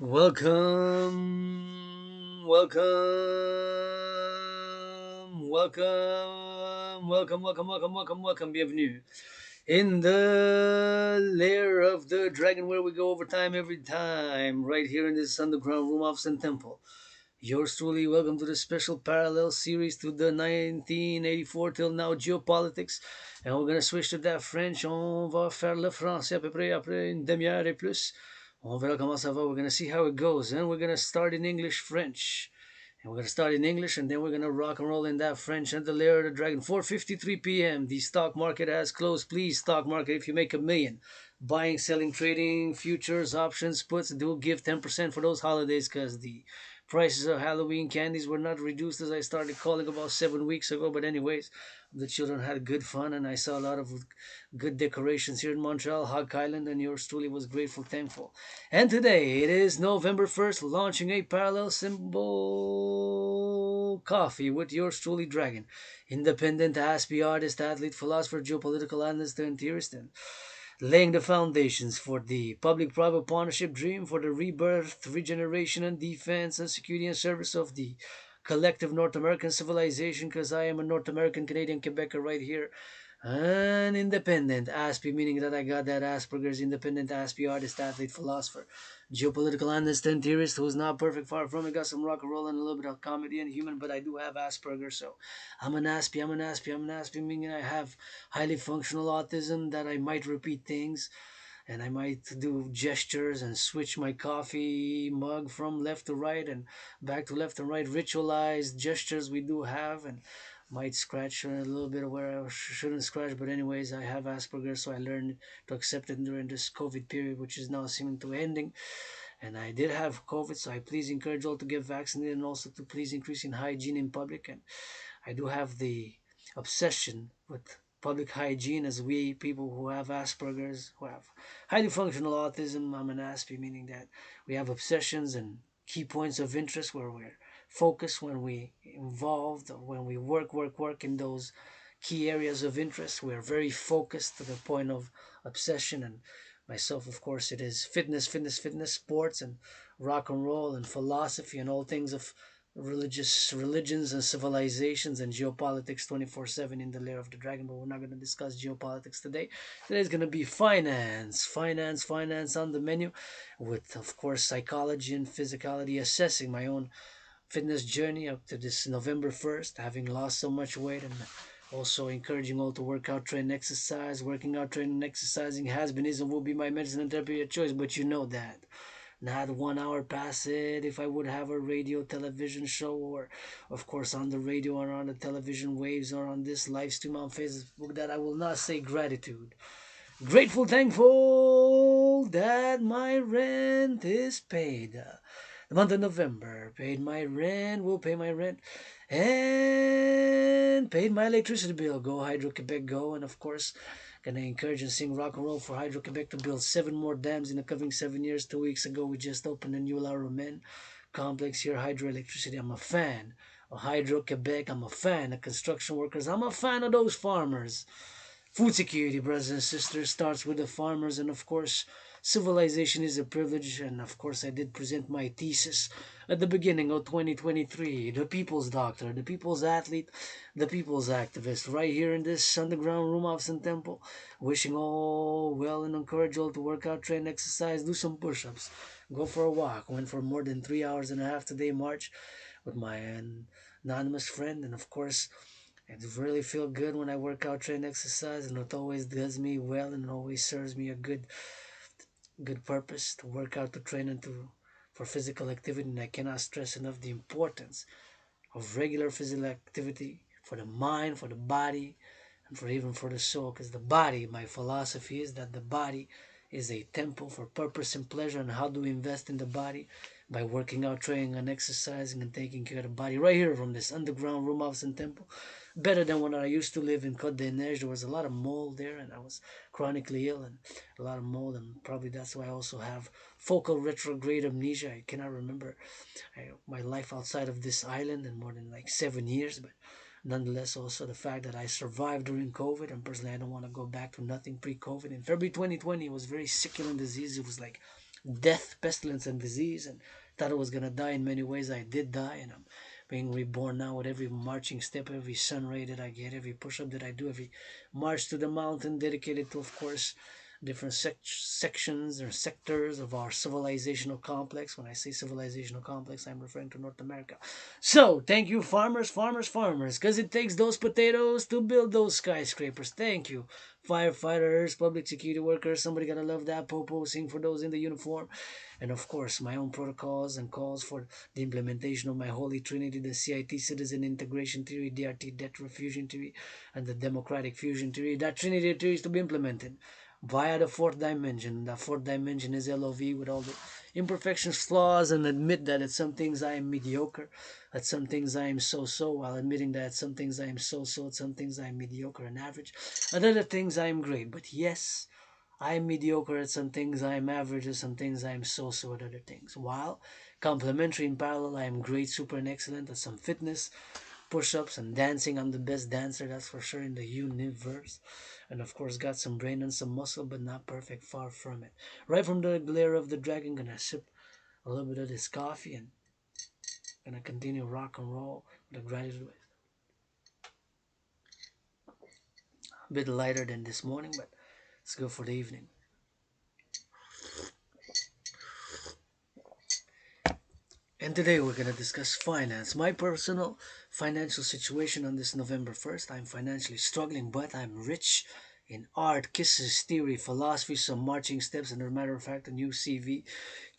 Welcome, welcome, welcome. Bienvenue in the lair of the dragon, where we go over time every time, right here in this underground room of Sun Temple. Yours truly, welcome to the special parallel series to the 1984 till now geopolitics. And we're gonna switch to that French. On va faire le français à peu près après une demi-heure et plus. On verra comment ça va. We're gonna see how it goes. And we're gonna start in English, French. And we're gonna start in English, and then we're gonna rock and roll in that French. And the lair of the dragon. 4:53 p.m. The stock market has closed. Please, stock market, if you make a million, buying, selling, trading, futures, options, puts, do give 10% for those holidays, because the prices of Halloween candies were not reduced, as I started calling about 7 weeks ago. But anyways, the children had good fun, and I saw a lot of good decorations here in Montreal, Hog Island, and yours truly was grateful, thankful. And today it is November 1st, launching a parallel symbol coffee with yours truly, Dragan, independent Aspie artist, athlete, philosopher, geopolitical analyst, and theorist, and laying the foundations for the public-private partnership dream, for the rebirth, regeneration, and defense and security and service of the collective North American civilization, because I am a North American Canadian Quebecer right here. An independent Aspie, meaning that I got that Asperger's, independent Aspie artist, athlete, philosopher, geopolitical analyst, and theorist who's not perfect, far from it. Got some rock and roll and a little bit of comedy and human, but I do have Asperger's, so I'm an Aspie, meaning I have highly functional autism, that I might repeat things, and I might do gestures and switch my coffee mug from left to right and back to left and right. Ritualized gestures we do have, and might scratch a little bit where I shouldn't scratch. But anyways, I have Asperger's, so I learned to accept it during this COVID period, which is now seeming to ending. And I did have COVID, so I please encourage all to get vaccinated, and also to please increase in hygiene in public. And I do have the obsession with public hygiene, as we people who have Asperger's, who have highly functional autism. I'm an Aspie, meaning that we have obsessions and key points of interest where we're focused when we involved, when we work in those key areas of interest. We're very focused to the point of obsession. And myself, of course, it is fitness, sports, and rock and roll, and philosophy, and all things of religions and civilizations, and geopolitics 24/7 in the lair of the dragon. But we're not going to discuss geopolitics today. Today's going to be finance on the menu, with, of course, psychology and physicality, assessing my own fitness journey up to this November 1st, having lost so much weight, and also encouraging all to work out, train, exercise. Working out, training, exercising has been, is, and will be my medicine and therapy of choice. But you know that not 1 hour past it, if I would have a radio television show, or of course on the radio or on the television waves or on this live stream on Facebook, that I will not say gratitude. Grateful, thankful that my rent is paid. The month of November, paid my rent, will pay my rent, and paid my electricity bill. Go Hydro Quebec, go. And of course, gonna encourage and sing rock and roll for Hydro Quebec to build 7 more dams in the coming 7 years. 2 weeks ago, we just opened a new La Romaine complex here, hydroelectricity. I'm a fan of Hydro Quebec. I'm a fan of construction workers. I'm a fan of those farmers. Food security, brothers and sisters, starts with the farmers. And of course, civilization is a privilege. And of course, I did present my thesis at the beginning of 2023. The people's doctor, the people's athlete, the people's activist, right here in this underground room of Sun Temple. Wishing all well, and encourage all to work out, train, exercise, do some push-ups, go for a walk. Went for more than 3 hours and a half today, March, with my anonymous friend. And of course, I really feel good when I work out, train, exercise, and it always does me well, and it always serves me a good purpose to work out, to train, and to for physical activity. And I cannot stress enough the importance of regular physical activity for the mind, for the body, and for even for the soul. Because the body, my philosophy is that the body is a temple for purpose and pleasure. And how do we invest in the body? By working out, training, and exercising, and taking care of the body right here from this underground room of Sun Temple. Better than when I used to live in Côte des Neiges. There was a lot of mold there, and I was chronically ill, and a lot of mold, and probably that's why I also have focal retrograde amnesia. I cannot remember my life outside of this island in more than like 7 years. But nonetheless, also the fact that I survived during COVID, and personally, I don't want to go back to nothing pre-COVID. In February 2020, it was very sick and disease. It was like death, pestilence, and disease, and thought I was gonna die. In many ways I did die, and I'm being reborn now with every marching step, every sun ray that I get, every push-up that I do, every march to the mountain dedicated to, of course, different sections or sectors of our civilizational complex. When I say civilizational complex, I'm referring to North America. So, thank you, farmers, farmers, farmers, because it takes those potatoes to build those skyscrapers. Thank you, firefighters, public security workers. Somebody gotta love that popo. Sing for those in the uniform. And of course, my own protocols and calls for the implementation of my holy trinity, the CIT citizen integration theory, DRT debt refusion theory, and the democratic fusion theory. That trinity theory is to be implemented via the fourth dimension. The fourth dimension is LOV with all the imperfections, flaws, and admit that at some things I am mediocre, at some things I am so-so, while admitting that at some things I am so-so, at some things I am mediocre and average, at other things I am great. But yes, I am mediocre at some things, I am average at some things, I am so-so at other things. While complementary in parallel, I am great, super, and excellent at some fitness, push-ups, and dancing. I'm the best dancer, that's for sure, in the universe. And of course, got some brain and some muscle, but not perfect, far from it. Right from the glare of the dragon, gonna sip a little bit of this coffee and gonna continue rock and roll with a gratitude. A bit lighter than this morning, but it's good for the evening. And today we're going to discuss finance. My personal financial situation on this November 1st. I'm financially struggling, but I'm rich in art, kisses, theory, philosophy, some marching steps, and as a matter of fact, a new CV,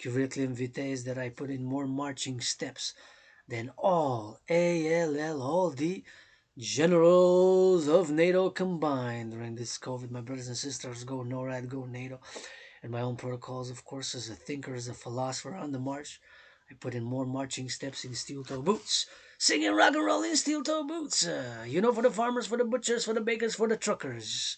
curriculum vitae, is that I put in more marching steps than all the generals of NATO combined during this COVID. My brothers and sisters, go NORAD, go NATO. And my own protocols, of course, as a thinker, as a philosopher on the march. I put in more marching steps in steel-toe boots, singing rock and roll in steel-toe boots. For the farmers, for the butchers, for the bakers, for the truckers.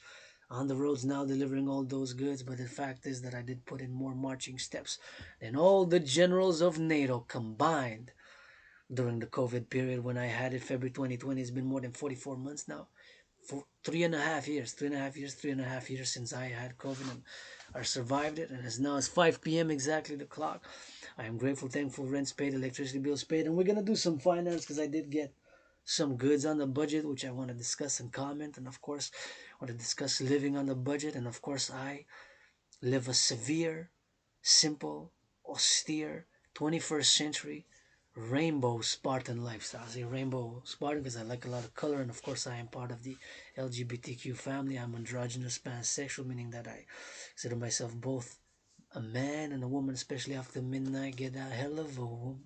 On the roads now delivering all those goods, but the fact is that I did put in more marching steps than all the generals of NATO combined during the COVID period when I had it. February 2020. It's been more than 44 months now. For 3.5 years, 3.5 years since I had COVID, and I survived it. And as now it's 5 p.m. exactly the clock. I am grateful, thankful, rent's paid, electricity bills paid, and we're gonna do some finance because I did get some goods on the budget which I want to discuss and comment, and of course I want to discuss living on the budget, and of course I live a severe, simple, austere 21st century rainbow Spartan lifestyle. I say rainbow Spartan because I like a lot of color, and of course I am part of the LGBTQ family. I'm androgynous pansexual, meaning that I consider myself both a man and a woman, especially after midnight. Get a hell of a woman.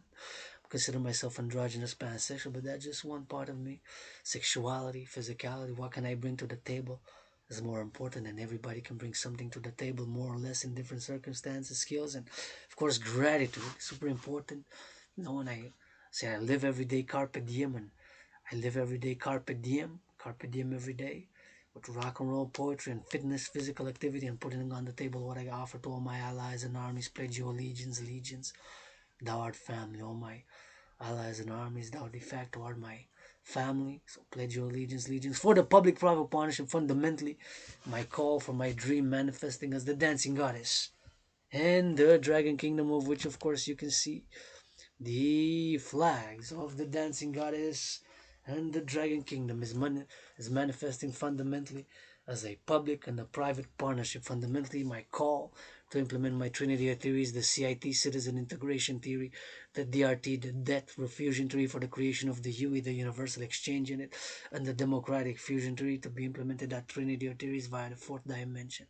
I consider myself androgynous pansexual, but that's just one part of me. Sexuality, physicality, what can I bring to the table is more important, and everybody can bring something to the table more or less in different circumstances, skills, and of course gratitude, super important. When I say I live every day carpe diem, and I live every day carpe diem every day, with rock and roll, poetry, and fitness, physical activity, and putting on the table what I offer to all my allies and armies. Pledge your allegiance, allegiance. Thou art family, all my allies and armies. Thou de facto art my family. So pledge your allegiance, allegiance. For the public-private partnership, fundamentally, my call for my dream manifesting as the dancing goddess. And the Dragon Kingdom, of which, of course, you can see the flags of the dancing goddess and the Dragon Kingdom is manifesting fundamentally as a public and a private partnership. Fundamentally, my call to implement my Trinity of theories, the CIT citizen integration theory, the DRT, the debt refusion theory for the creation of the UE, the universal exchange unit, and the democratic fusion theory to be implemented at Trinity of theories via the fourth dimension.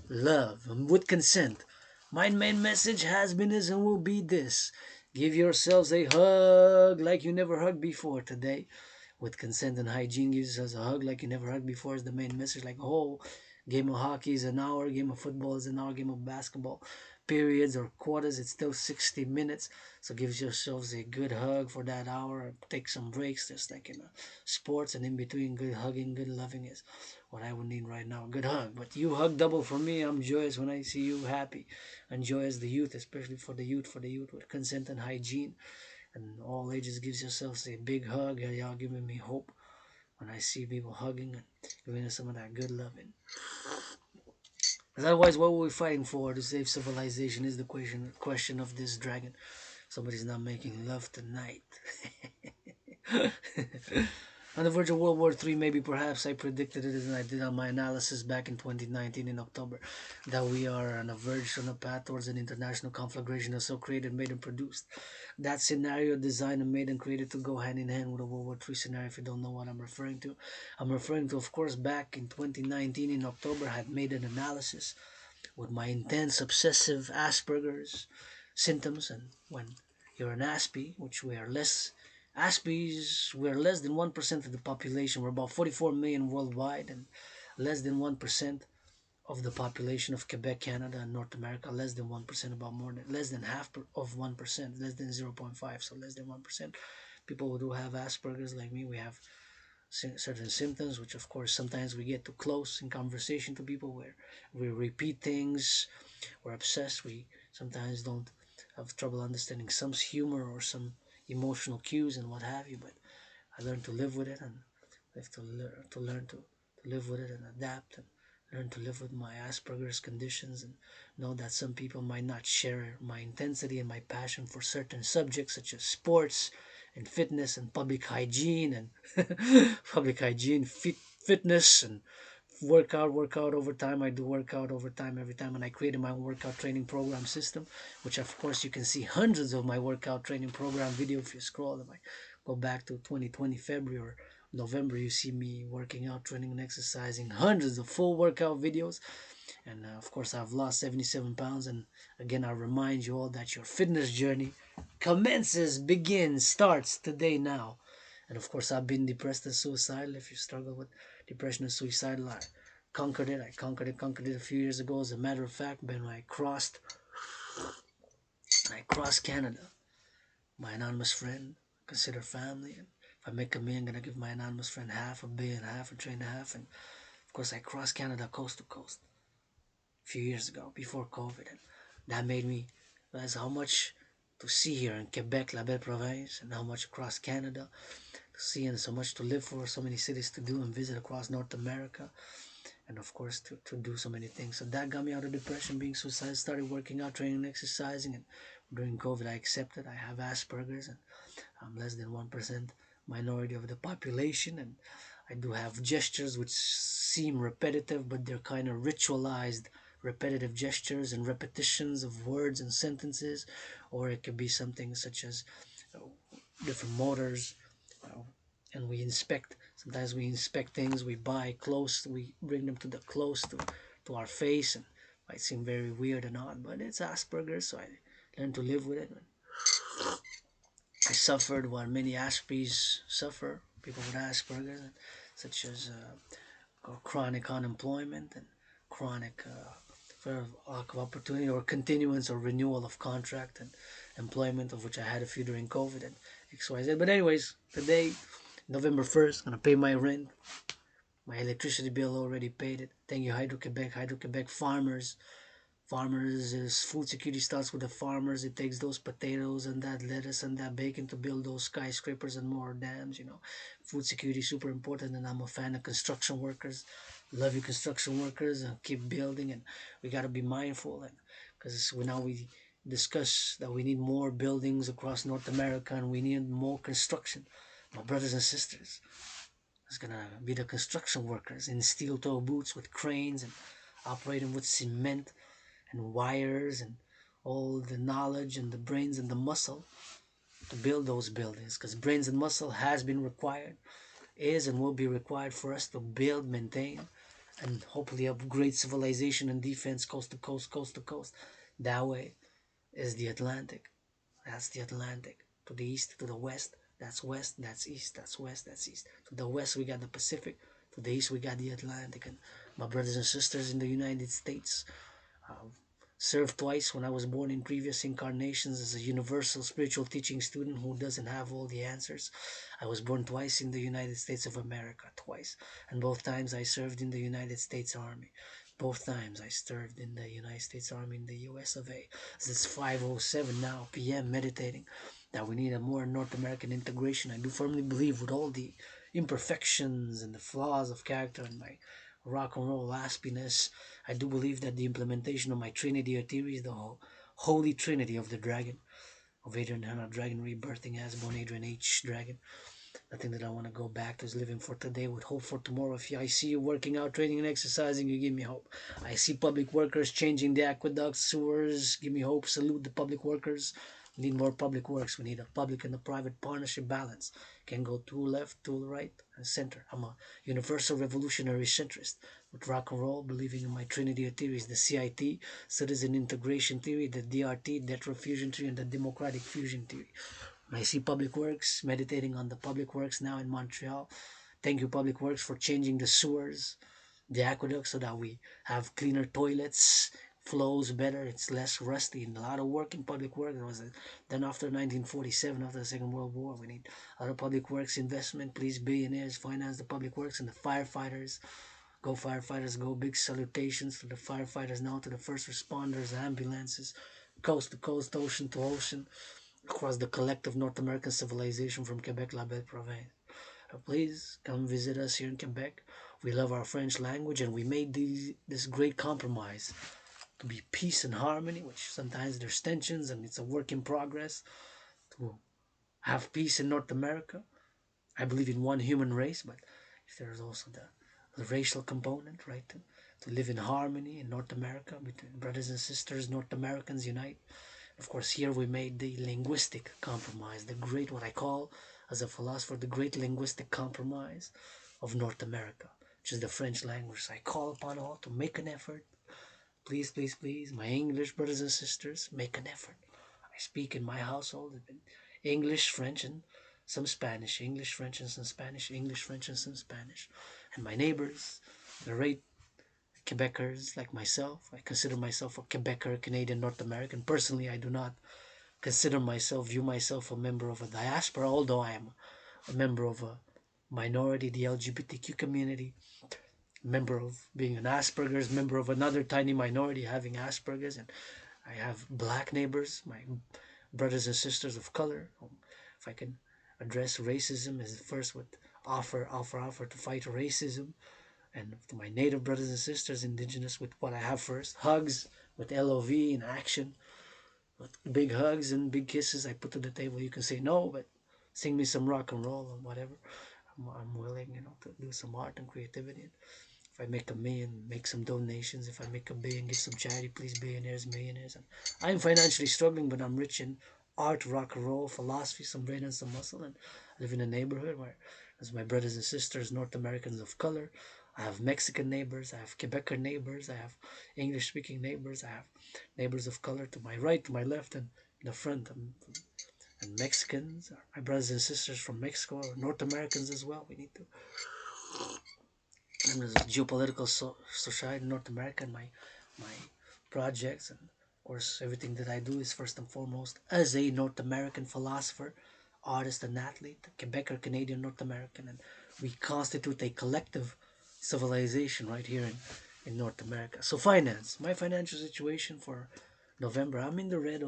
Love with consent. My main message has been, is, and will be this: give yourselves a hug like you never hugged before today. With consent and hygiene, gives us a hug like you never hugged before is the main message. Like, oh, game of hockey is an hour, game of football is an hour, game of basketball, periods or quarters, it's still 60 minutes. So give yourselves a good hug for that hour. Take some breaks, just like in sports, and in between, good hugging, good loving is what I would need right now. A good hug. But you hug double for me. I'm joyous when I see you happy, and joyous the youth, especially for the youth, with consent and hygiene and all ages. Gives yourselves a big hug. Y'all giving me hope when I see people hugging and giving us some of that good loving. otherwise, what were we fighting for to save civilization is the question of this dragon. Somebody's not making love tonight. On the verge of World War III, maybe perhaps I predicted it and I did on my analysis back in 2019 in October that we are on a verge on a path towards an international conflagration that's so created, made, and produced. That scenario designed and made and created to go hand in hand with a World War III scenario. If you don't know what I'm referring to, of course, back in 2019 in October, I had made an analysis with my intense obsessive Asperger's symptoms. And when you're an Aspie, which we are less, Aspies, we're less than 1% of the population. We're about 44 million worldwide and less than 1% of the population of Quebec, Canada, and North America. Less than 1%, about more than, less than half of 1%, less than 0.5, so less than 1%. People who do have Asperger's like me, we have certain symptoms, which of course sometimes we get too close in conversation to people where we repeat things, we're obsessed, we sometimes don't have trouble understanding some humor or some emotional cues and what have you. But I learned to live with it, and I have to learn to live with it and adapt and learn to live with my Asperger's conditions and know that some people might not share my intensity and my passion for certain subjects such as sports and fitness and public hygiene and fitness and workout over time. I do workout over time every time, and I created my own workout training program system, which of course you can see hundreds of my workout training program video if you scroll. If I go back to 2020 February or November, you see me working out, training, and exercising, hundreds of full workout videos. And of course, I've lost 77 pounds. And again, I remind you all that your fitness journey starts today now. And of course, I've been depressed and suicidal. If you struggle with depression and suicidal, I conquered it. I conquered it a few years ago. As a matter of fact, when I crossed Canada, my anonymous friend, consider family. And if I make $1 million, I'm gonna give my anonymous friend half, $1 billion, half, $1.5 trillion. And of course, I crossed Canada coast to coast a few years ago before COVID, and that made me realize how much to see here in Quebec, La Belle Province, and how much across Canada to see, and so much to live for, so many cities to do and visit across North America, and of course to do so many things. So that got me out of depression, being suicidal, started working out, training, exercising, and during COVID I accepted I have Asperger's, and I'm less than 1% minority of the population, and I do have gestures which seem repetitive, but they're kind of ritualized repetitive gestures and repetitions of words and sentences, or it could be something such as uh, different motors, uh, and we inspect. Sometimes we inspect things, we buy close, we bring them to the close to our face, and it might seem very weird and odd, but it's Asperger's, so I learned to live with it. I suffered what many Aspies suffer, people with Asperger's, such as chronic unemployment and chronic lack of opportunity or continuance or renewal of contract and employment, of which I had a few during COVID and XYZ. But anyways, today, November 1st, gonna pay my rent. My electricity bill already paid it. Thank you, Hydro-Quebec. Hydro-Quebec farmers. Farmers is food security starts with the farmers. It takes those potatoes and that lettuce and that bacon to build those skyscrapers and more dams. Food security is super important, and I'm a fan of construction workers. Love you, construction workers, and keep building. And we gotta be mindful, and because we discuss that we need more buildings across North America, and we need more construction. My brothers and sisters, it's gonna be the construction workers in steel toe boots with cranes and operating with cement and wires and all the knowledge and the brains and the muscle to build those buildings, because brains and muscle has been required, is and will be required for us to build, maintain, and hopefully upgrade civilization and defense coast to coast, coast to coast. That way is the Atlantic. That's the Atlantic. To the east, to the west, that's east, that's west, that's east. To the west we got the Pacific, to the east we got the Atlantic. And my brothers and sisters in the United States, uh, served twice when I was born in previous incarnations as a universal spiritual teaching student who doesn't have all the answers. I was born twice in the United States of America, twice. And both times I served in the United States Army. Both times I served in the United States Army in the US of A. It's 5:07 now p.m. meditating that we need a more North American integration. I do firmly believe, with all the imperfections and the flaws of character and my rock and roll aspiness. I do believe that the implementation of my Trinity theory is the holy trinity of the dragon, of Adrian Hanna Dragon rebirthing as born Adrian H Dragon. The thing that I want to go back to is living for today with hope for tomorrow. If I see you working out, training, and exercising, you give me hope. I see public workers changing the aqueducts, sewers, give me hope. Salute the public workers. We need more public works. We need a public and a private partnership balance. Can go to left, to the right, and center. I'm a universal revolutionary centrist with rock and roll, believing in my Trinity of theories, the CIT, citizen integration theory, the DRT, debt fusion theory, and the democratic fusion theory. I see Public Works, meditating on the Public Works now in Montreal. Thank you, Public Works, for changing the sewers, the aqueducts, so that we have cleaner toilets, flows better, it's less rusty. And a lot of work in public work. Then after 1947, after the Second World War, we need a lot of public works investment. Please, billionaires, finance the public works and the firefighters. Go firefighters, go. Big salutations to the firefighters now, to the first responders, ambulances, coast to coast, ocean to ocean, across the collective North American civilization from Quebec, La Belle Province. Please come visit us here in Quebec. We love our French language, and we made this great compromise to be peace and harmony, which sometimes there's tensions and it's a work in progress, to have peace in North America. I believe in one human race, but if there's also the racial component, right? To live in harmony in North America between brothers and sisters, North Americans unite. Of course, here we made the linguistic compromise, the great, what I call as a philosopher, the great linguistic compromise of North America, which is the French language. So I call upon all to make an effort. Please, please, please, my English brothers and sisters, make an effort. I speak in my household in English, French, and some Spanish. English, French, and some Spanish. English, French, and some Spanish. And my neighbors, the great Quebecers like myself. I consider myself a Quebecer, Canadian, North American. Personally, I do not view myself a member of a diaspora, although I am a member of a minority, the LGBTQ community, member of being an Asperger's, member of another tiny minority having Asperger's, and I have black neighbors, my brothers and sisters of color. If I can address racism as first with offer to fight racism, and to my native brothers and sisters, indigenous, with what I have first, hugs with LOV in action, with big hugs and big kisses I put to the table. You can say no, but sing me some rock and roll or whatever. I'm willing, to do some art and creativity. If I make $1 million, make some donations. If I make $1 billion, give some charity. Please, billionaires, millionaires. And I'm financially struggling, but I'm rich in art, rock and roll, philosophy, some brain and some muscle. And I live in a neighborhood where, as my brothers and sisters, North Americans of color, I have Mexican neighbors, I have Quebecer neighbors, I have English-speaking neighbors, I have neighbors of color to my right, to my left, and in the front. And Mexicans, my brothers and sisters from Mexico, or North Americans as well. We need to. And there's a geopolitical society in North America, and my projects, and of course everything that I do is first and foremost as a North American philosopher, artist, and athlete, Quebecer, Canadian, North American, and we constitute a collective civilization right here in North America. So finance, my financial situation for November, I'm in the red,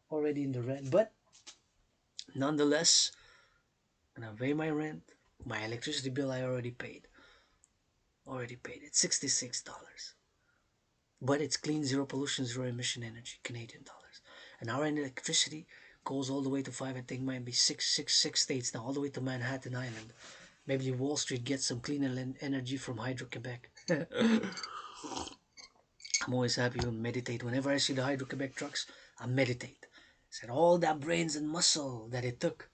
already in the red, but nonetheless, when I pay my rent, my electricity bill I already paid. It's $66. But it's clean, zero pollution, zero emission energy, Canadian dollars. And our electricity goes all the way to five, I think might be six states now, all the way to Manhattan Island. Maybe Wall Street gets some clean energy from Hydro-Quebec. I'm always happy to meditate. Whenever I see the Hydro-Quebec trucks, I meditate. Said all that brains and muscle that it took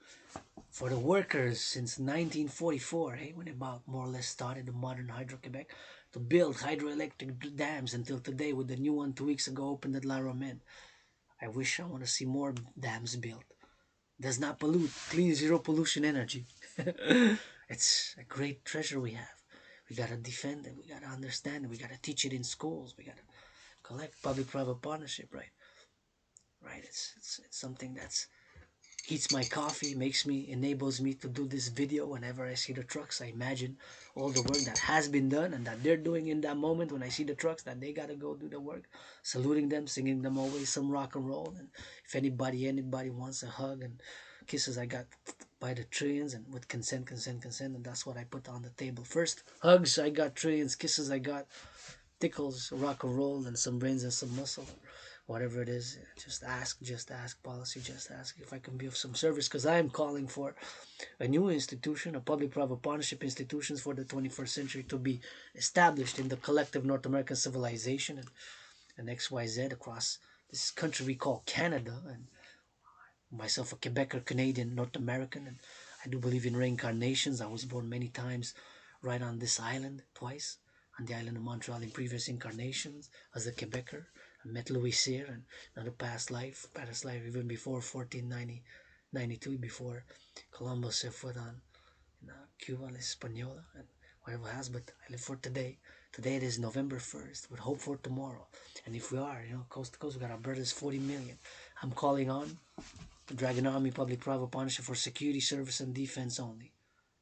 for the workers since 1944, when it about more or less started the modern Hydro-Quebec, to build hydroelectric dams until today, with the new one 2 weeks ago opened at La Romaine. I want to see more dams built. Does not pollute, clean, zero pollution energy. It's a great treasure we have. We gotta defend it. We gotta understand it. We gotta teach it in schools. We gotta collect public-private partnership, right? Right. It's something that's heats my coffee, enables me to do this video. Whenever I see the trucks, I imagine all the work that has been done and that they're doing in that moment. When I see the trucks, that they gotta go do the work, saluting them, singing them always some rock and roll. And if anybody wants a hug and kisses, I got by the trillions, and with consent, and that's what I put on the table. First, hugs, I got trillions. Kisses, I got tickles, rock and roll, and some brains and some muscle, whatever it is. Just ask policy, just ask if I can be of some service, because I am calling for a new institution, a public-private partnership institutions for the 21st century to be established in the collective North American civilization, and XYZ across this country we call Canada, and myself a Quebecer, Canadian, North American, and I do believe in reincarnations. I was born many times right on this island, twice, on the island of Montreal in previous incarnations as a Quebecer. I met Louis Cyr and another past life even before 1492, before Columbus set foot on Cuba, La Hispaniola, and whatever has, but I live for today. Today it is November 1st, with hope for tomorrow. And if we are, coast to coast, we got our brothers 40 million. I'm calling on the Dragan Army Public-Private Partnership for security, service, and defense only.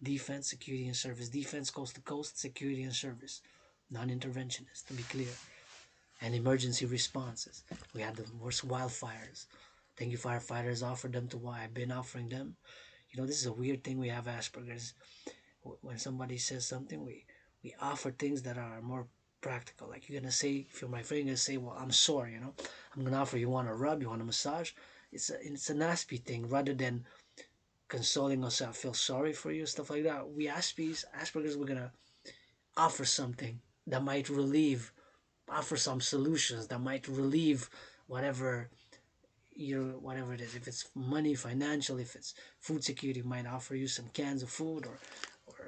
Defense, security, and service. Defense coast to coast, security, and service. Non-interventionist, to be clear. And emergency responses. We had the worst wildfires. Thank you, firefighters. Offered them to why I've been offering them. This is a weird thing. We have Asperger's. When somebody says something, we offer things that are more practical. Like you're gonna say, if you're my friend, you're gonna say, "Well, I'm sore." I'm gonna offer. You want a rub? You want a massage? It's an Aspie thing, rather than consoling us. I feel sorry for you, stuff like that. We Asperger's, we're gonna offer something that might offer some solutions that might relieve whatever whatever it is. If it's money, financial, if it's food security, might offer you some cans of food, or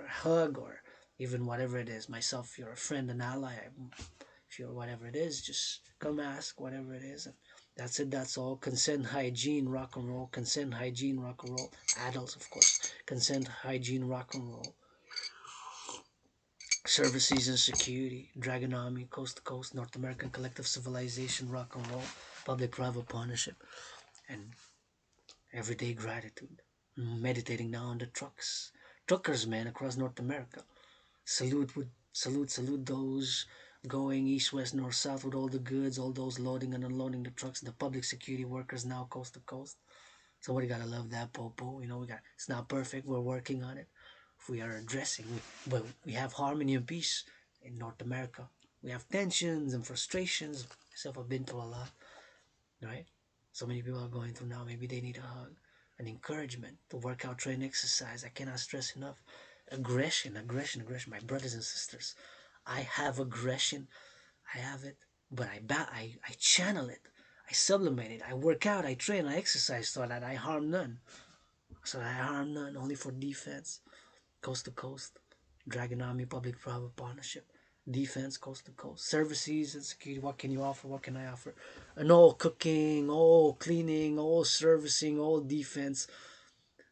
a hug, or even whatever it is. Myself, if you're a friend, an ally, if you're whatever it is, just come ask whatever it is. And that's it, that's all. Consent, hygiene, rock and roll. Consent, hygiene, rock and roll. Adults, of course. Consent, hygiene, rock and roll. Service season, security, Dragan Army, coast to coast, North American collective civilization, rock and roll, public-private partnership, and everyday gratitude. Meditating now on the truckers, man, across North America. Salute those going east, west, north, south with all the goods, all those loading and unloading the trucks, the public security workers now coast to coast. Somebody gotta love that popo. It's not perfect. We're working on it. We are addressing, but we have harmony and peace in North America. We have tensions and frustrations. Myself, I've been through a lot, right? So many people are going through now. Maybe they need a hug, an encouragement to work out, train, exercise. I cannot stress enough. Aggression. My brothers and sisters, I have aggression. I have it, but I channel it. I sublimate it. I work out. I train. I exercise so that I harm none. Only for defense. Coast to coast, Dragan Army Public-Private Partnership, defense coast to coast, services and security. What can you offer? What can I offer? And all cooking, all cleaning, all servicing, all defense,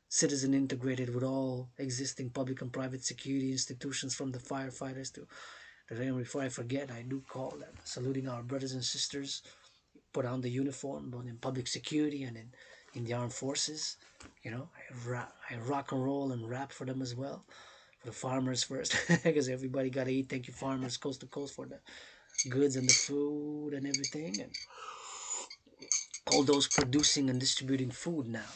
citizen integrated with all existing public and private security institutions, from the firefighters to the. Before I forget, I do call that saluting our brothers and sisters, put on the uniform, both in public security and in the armed forces. I rock and roll and rap for them as well. For the farmers first, because everybody gotta eat. Thank you, farmers, coast to coast, for the goods and the food and everything, and all those producing and distributing food now.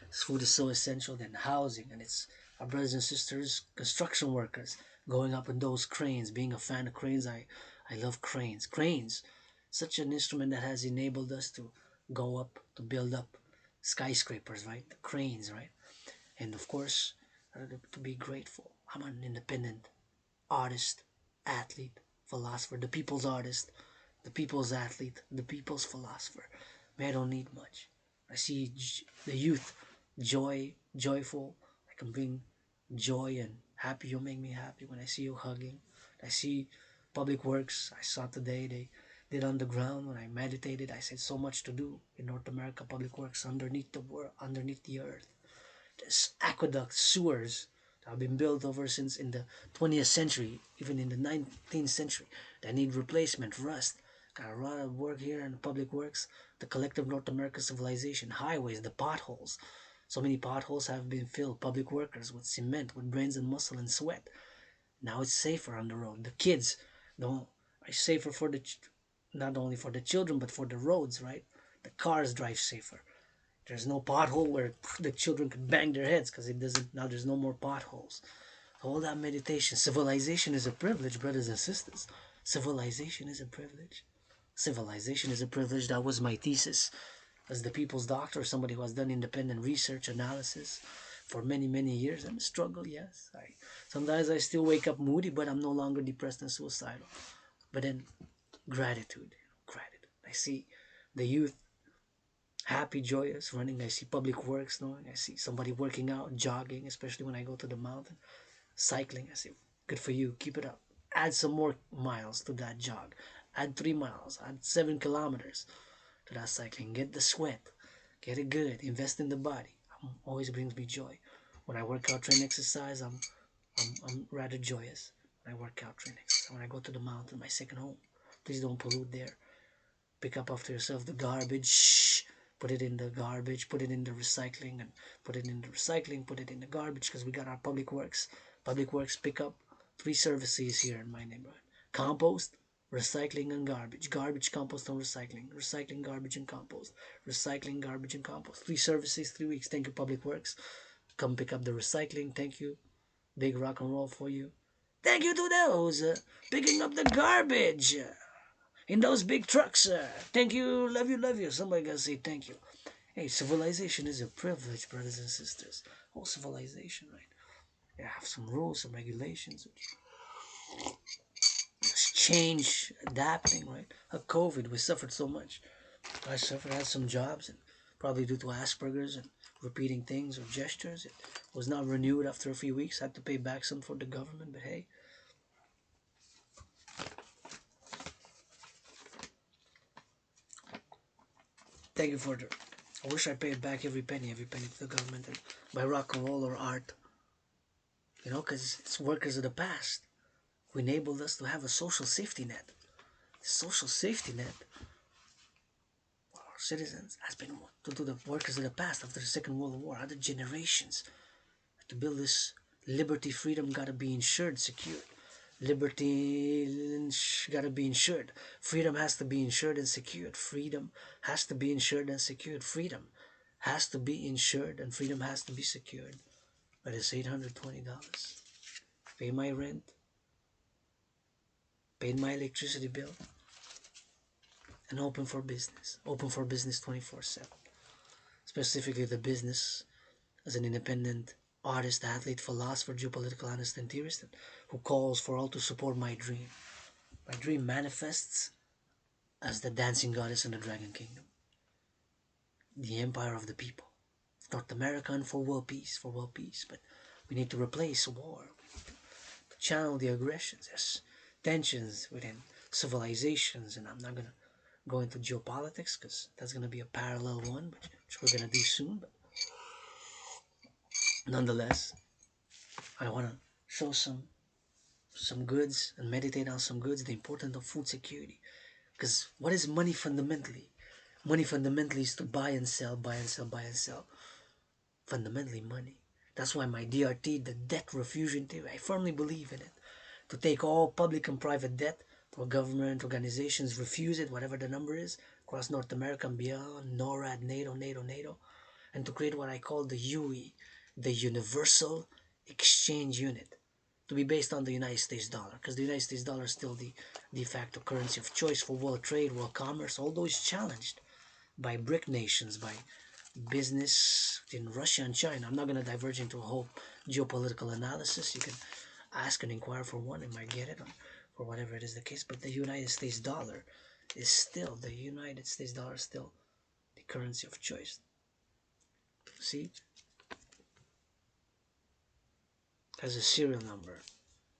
This food is so essential. Then housing, and it's our brothers and sisters, construction workers, going up in those cranes. Being a fan of cranes, I love cranes. Cranes, such an instrument that has enabled us to go up, to build up skyscrapers, right? The cranes, right? And of course, to be grateful. I'm an independent artist, athlete, philosopher, the people's artist, the people's athlete, the people's philosopher. Man, I don't need much. I see the youth joyful. I can bring joy and happy. You make me happy when I see you hugging. I see public works. I saw today they did underground. When I meditated, I said so much to do in North America. Public works underneath the world, underneath the earth. There's aqueducts, sewers that have been built over since in the 20th century, even in the 19th century, that need replacement, rust. Got a lot of work here in the public works, the collective North American civilization, highways, the potholes. So many potholes have been filled, public workers with cement, with brains and muscle and sweat. Now it's safer on the road. The kids don't are safer not only for the children but for the roads, right? The cars drive safer. There's no pothole where the children could bang their heads because it doesn't. Now there's no more potholes. All that meditation. Civilization is a privilege, brothers and sisters. Civilization is a privilege. Civilization is a privilege. That was my thesis as the people's doctor, somebody who has done independent research analysis for many, many years. I'm a struggle, yes. Sometimes I still wake up moody, but I'm no longer depressed and suicidal. But then gratitude, gratitude. I see the youth happy, joyous, running. I see public works knowing. I see somebody working out, jogging, especially when I go to the mountain, cycling. I say, good for you, keep it up. Add some more miles to that jog. Add 3 miles, add 7 kilometers to that cycling. Get the sweat, get it good, invest in the body. Always brings me joy. When I work out, train, exercise, I'm rather joyous. When I work out, train, exercise. When I go to the mountain, my second home, please don't pollute there. Pick up after yourself the garbage, put it in the garbage, put it in the recycling, and put it in the recycling, put it in the garbage, because we got our public works. Public works pick up 3 services here in my neighborhood: compost, recycling, and garbage. Garbage, compost, and recycling. Recycling, garbage, and compost. Recycling, garbage, and compost. 3 services, 3 weeks. Thank you, public works. Come pick up the recycling. Thank you. Big rock and roll for you. Thank you to those picking up the garbage in those big trucks. Thank you, love you, love you. Somebody gotta say thank you. Hey, civilization is a privilege, brothers and sisters. Whole civilization, right? You have some rules, some regulations. Just change, adapting, right? COVID, we suffered so much. I suffered, had some jobs, and probably due to Asperger's and repeating things or gestures, it was not renewed after a few weeks. I had to pay back some for the government, but hey. Thank you for the. I wish I paid back every penny to the government and by rock and roll or art. You know, because it's workers of the past who enabled us to have a social safety net. The social safety net for our citizens has been to the workers of the past after the Second World War, other generations. To build this liberty, freedom gotta be insured, secured. Liberty gotta be insured. Freedom has to be insured and secured. Freedom has to be insured and secured. Freedom has to be insured and freedom has to be secured. But it's $820. Pay my rent, paid my electricity bill, and open for business. Open for business 24/7. Specifically the business as an independent artist, athlete, philosopher, geopolitical analyst, and theorist who calls for all to support my dream. My dream manifests as the dancing goddess in the Dragon Kingdom, the empire of the people, North America, and for world peace, But we need to replace war, to channel the aggressions, yes, tensions within civilizations, and I'm not gonna go into geopolitics because that's gonna be a parallel one, which we're gonna do soon. But nonetheless, I wanna show some goods and meditate on some goods, the importance of food security. Because what is money fundamentally? Money fundamentally is to buy and sell, buy and sell, buy and sell. Fundamentally money. That's why my DRT, the debt refusion theory, I firmly believe in it. To take all public and private debt for government organizations, refuse it, whatever the number is, across North America and beyond, NORAD, NATO, and to create what I call the UE, the Universal Exchange Unit, to be based on the United States dollar, because the United States dollar is still the de facto currency of choice for world trade, world commerce, although it's challenged by BRIC nations, by business in Russia and China. I'm not going to diverge into a whole geopolitical analysis. You can ask and inquire for one and might get it for whatever it is the case. But the United States dollar is still, the United States dollar is still the currency of choice. See? Has a serial number.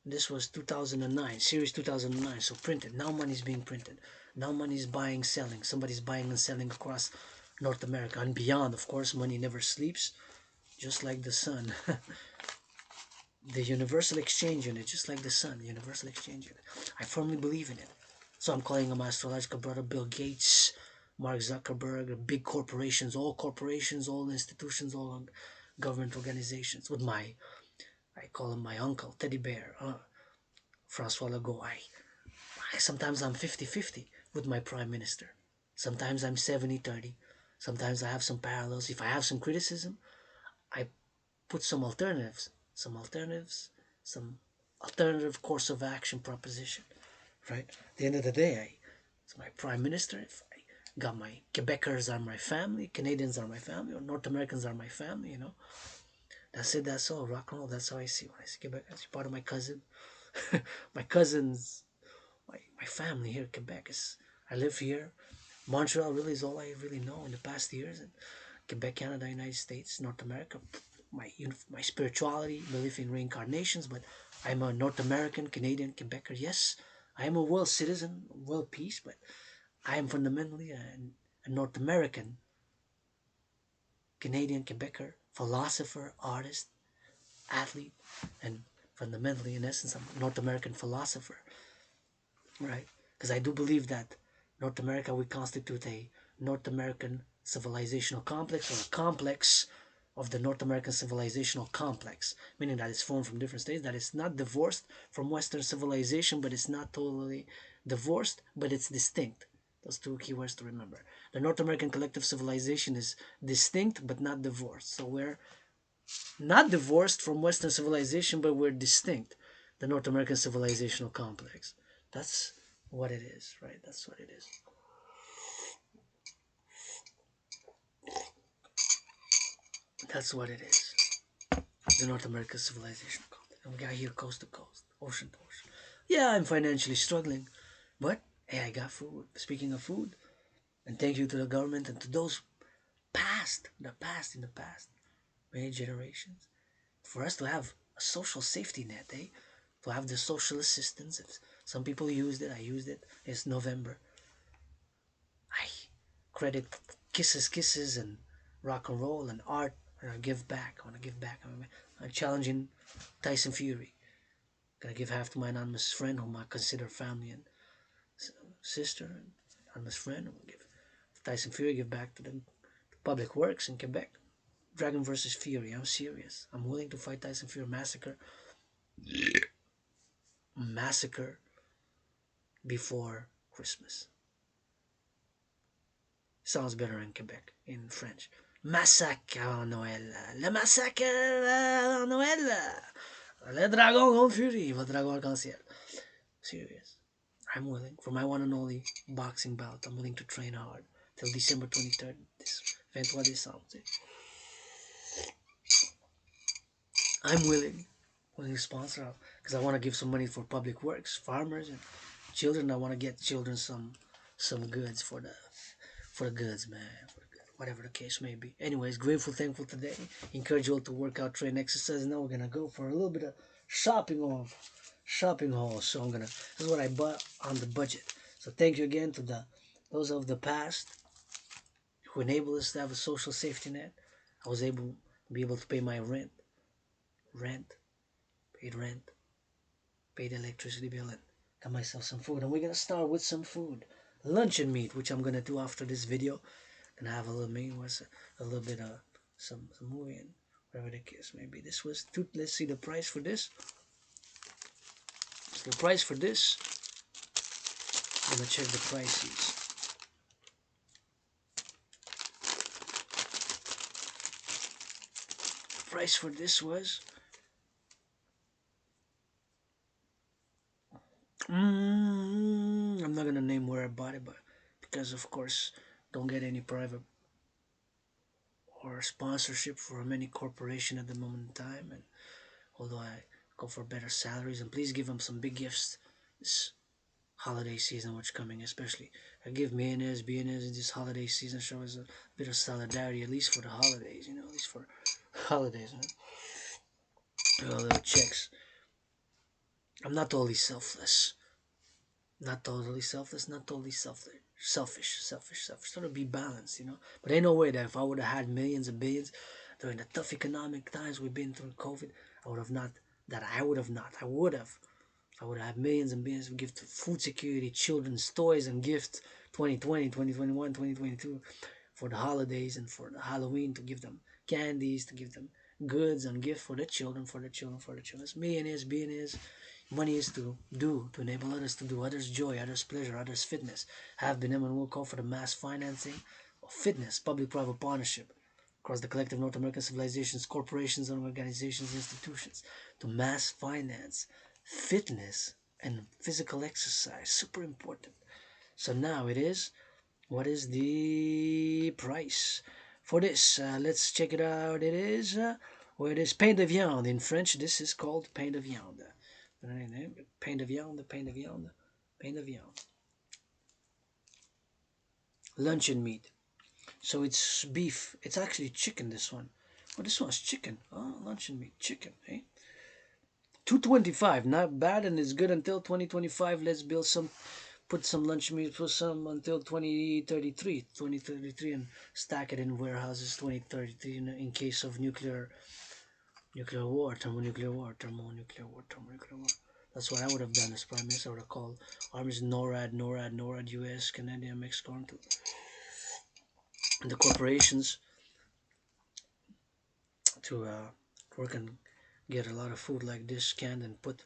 This was 2009, series 2009, so printed. Now money is being printed. Now money is buying, selling. Somebody's buying and selling across North America and beyond. Of course, money never sleeps, just like the sun. The Universal Exchange Unit, just like the sun, the Universal Exchange Unit. I firmly believe in it. So I'm calling on my astrological brother Bill Gates, Mark Zuckerberg, big corporations, all institutions, all government organizations, with I call him my uncle, Teddy Bear, Francois Legault. Sometimes I'm 50-50 with my prime minister. Sometimes I'm 70-30. Sometimes I have some parallels. If I have some criticism, I put some alternatives, some alternative course of action proposition. Right? At the end of the day, it's my prime minister. If I got my Quebecers are my family, Canadians are my family, or North Americans are my family, you know. That's it, that's all. Rock and roll, that's how I see when I see Quebec. It's part of my cousin. My cousins, my family here in Quebec is I live here. Montreal really is all I really know in the past years. And Quebec, Canada, United States, North America. My spirituality, belief in reincarnations, but I'm a North American, Canadian, Quebecer. Yes, I am a world citizen, world peace, but I am fundamentally a North American, Canadian, Quebecer, philosopher, artist, athlete, and fundamentally, in essence, I'm a North American philosopher, right? Because I do believe that North America would constitute a North American civilizational complex, or a complex of the North American civilizational complex, meaning that it's formed from different states, that it's not divorced from Western civilization, but it's not totally divorced, but it's distinct. Those two keywords to remember. The North American collective civilization is distinct but not divorced. So we're not divorced from Western civilization, but we're distinct. The North American civilizational complex. That's what it is, right? That's what it is. That's what it is. The North American civilization complex. And we got here coast to coast, ocean to ocean. Yeah, I'm financially struggling, but hey, I got food. Speaking of food, and thank you to the government and to those in the past, many generations, for us to have a social safety net, eh? To have the social assistance. If some people used it, I used it. It's November. I credit kisses and rock and roll and art. And I give back. I want to give back. I'm challenging Tyson Fury. Gonna give half to my anonymous friend, whom I consider family and sister, and anonymous friend. I'm gonna give Tyson Fury. Give back to the public works in Quebec. Dragan versus Fury. I'm serious. I'm willing to fight Tyson Fury. Massacre before Christmas. Sounds better in Quebec, in French. Massacre à Noël. Le massacre à Noël. Le dragon contre Fury. Le dragon arc-en-ciel. Serious. I'm willing. For my one and only boxing bout, I'm willing to train hard till December 23rd. This 23 décembre. I'm willing to sponsor out because I want to give some money for public works, farmers, and children. I want to get children some goods for the goods, man. Whatever the case may be. Anyways, grateful, thankful today. Encourage you all to work out, train, exercise. Now we're gonna go for a little bit of shopping haul. So this is what I bought on the budget. So thank you again to those of the past who enabled us to have a social safety net. I was able to be able to pay my rent, paid electricity bill, and got myself some food. And we're gonna start with some food, luncheon meat, which I'm gonna do after this video. Gonna have a little meat, a little bit of some movie and whatever the case may be. This was two. Let's see the price for this. So the price for this. I'm gonna check the prices. Price for this was I'm not gonna name where I bought it, but because of course don't get any private or sponsorship from any corporation at the moment in time. And although I go for better salaries, and please give them some big gifts this holiday season which coming, especially I give mayonnaise in this holiday season. Show us a bit of solidarity, at least for the holidays, at least for holidays, little checks. I'm not totally selfless. Not totally selfish. Sort of be balanced, But ain't no way that if I would have had millions and billions during the tough economic times we've been through COVID, I would have. I would have had millions and billions to give to food security, children's toys and gifts, 2020, 2021, 2022, for the holidays and for the Halloween, to give them candies, to give them goods and gifts for the children. It's millionaires. Money is to enable others to do, others' joy, others' pleasure, others' fitness. Have been and will call for the mass financing of fitness, public-private partnership across the collective North American civilizations, corporations and organizations, institutions, to mass finance, fitness, and physical exercise. Super important. So now it is, what is the price for this? Let's check it out. It is, well, it is pain de viande in French. This is called pain de viande. Pain de viande, pain de viande, pain de viande. Luncheon meat. So it's beef. It's actually chicken, this one. Oh, this one's chicken. Oh, luncheon meat, chicken, eh? 225, not bad, and it's good until 2025. Let's build some, put some lunch meat, put some until 2033, and stack it in warehouses 2033 in case of nuclear war, thermonuclear war. That's what I would have done as Prime Minister. I would have called armies NORAD, US, Canada, Mexico, and the corporations to work and get a lot of food like this canned and put.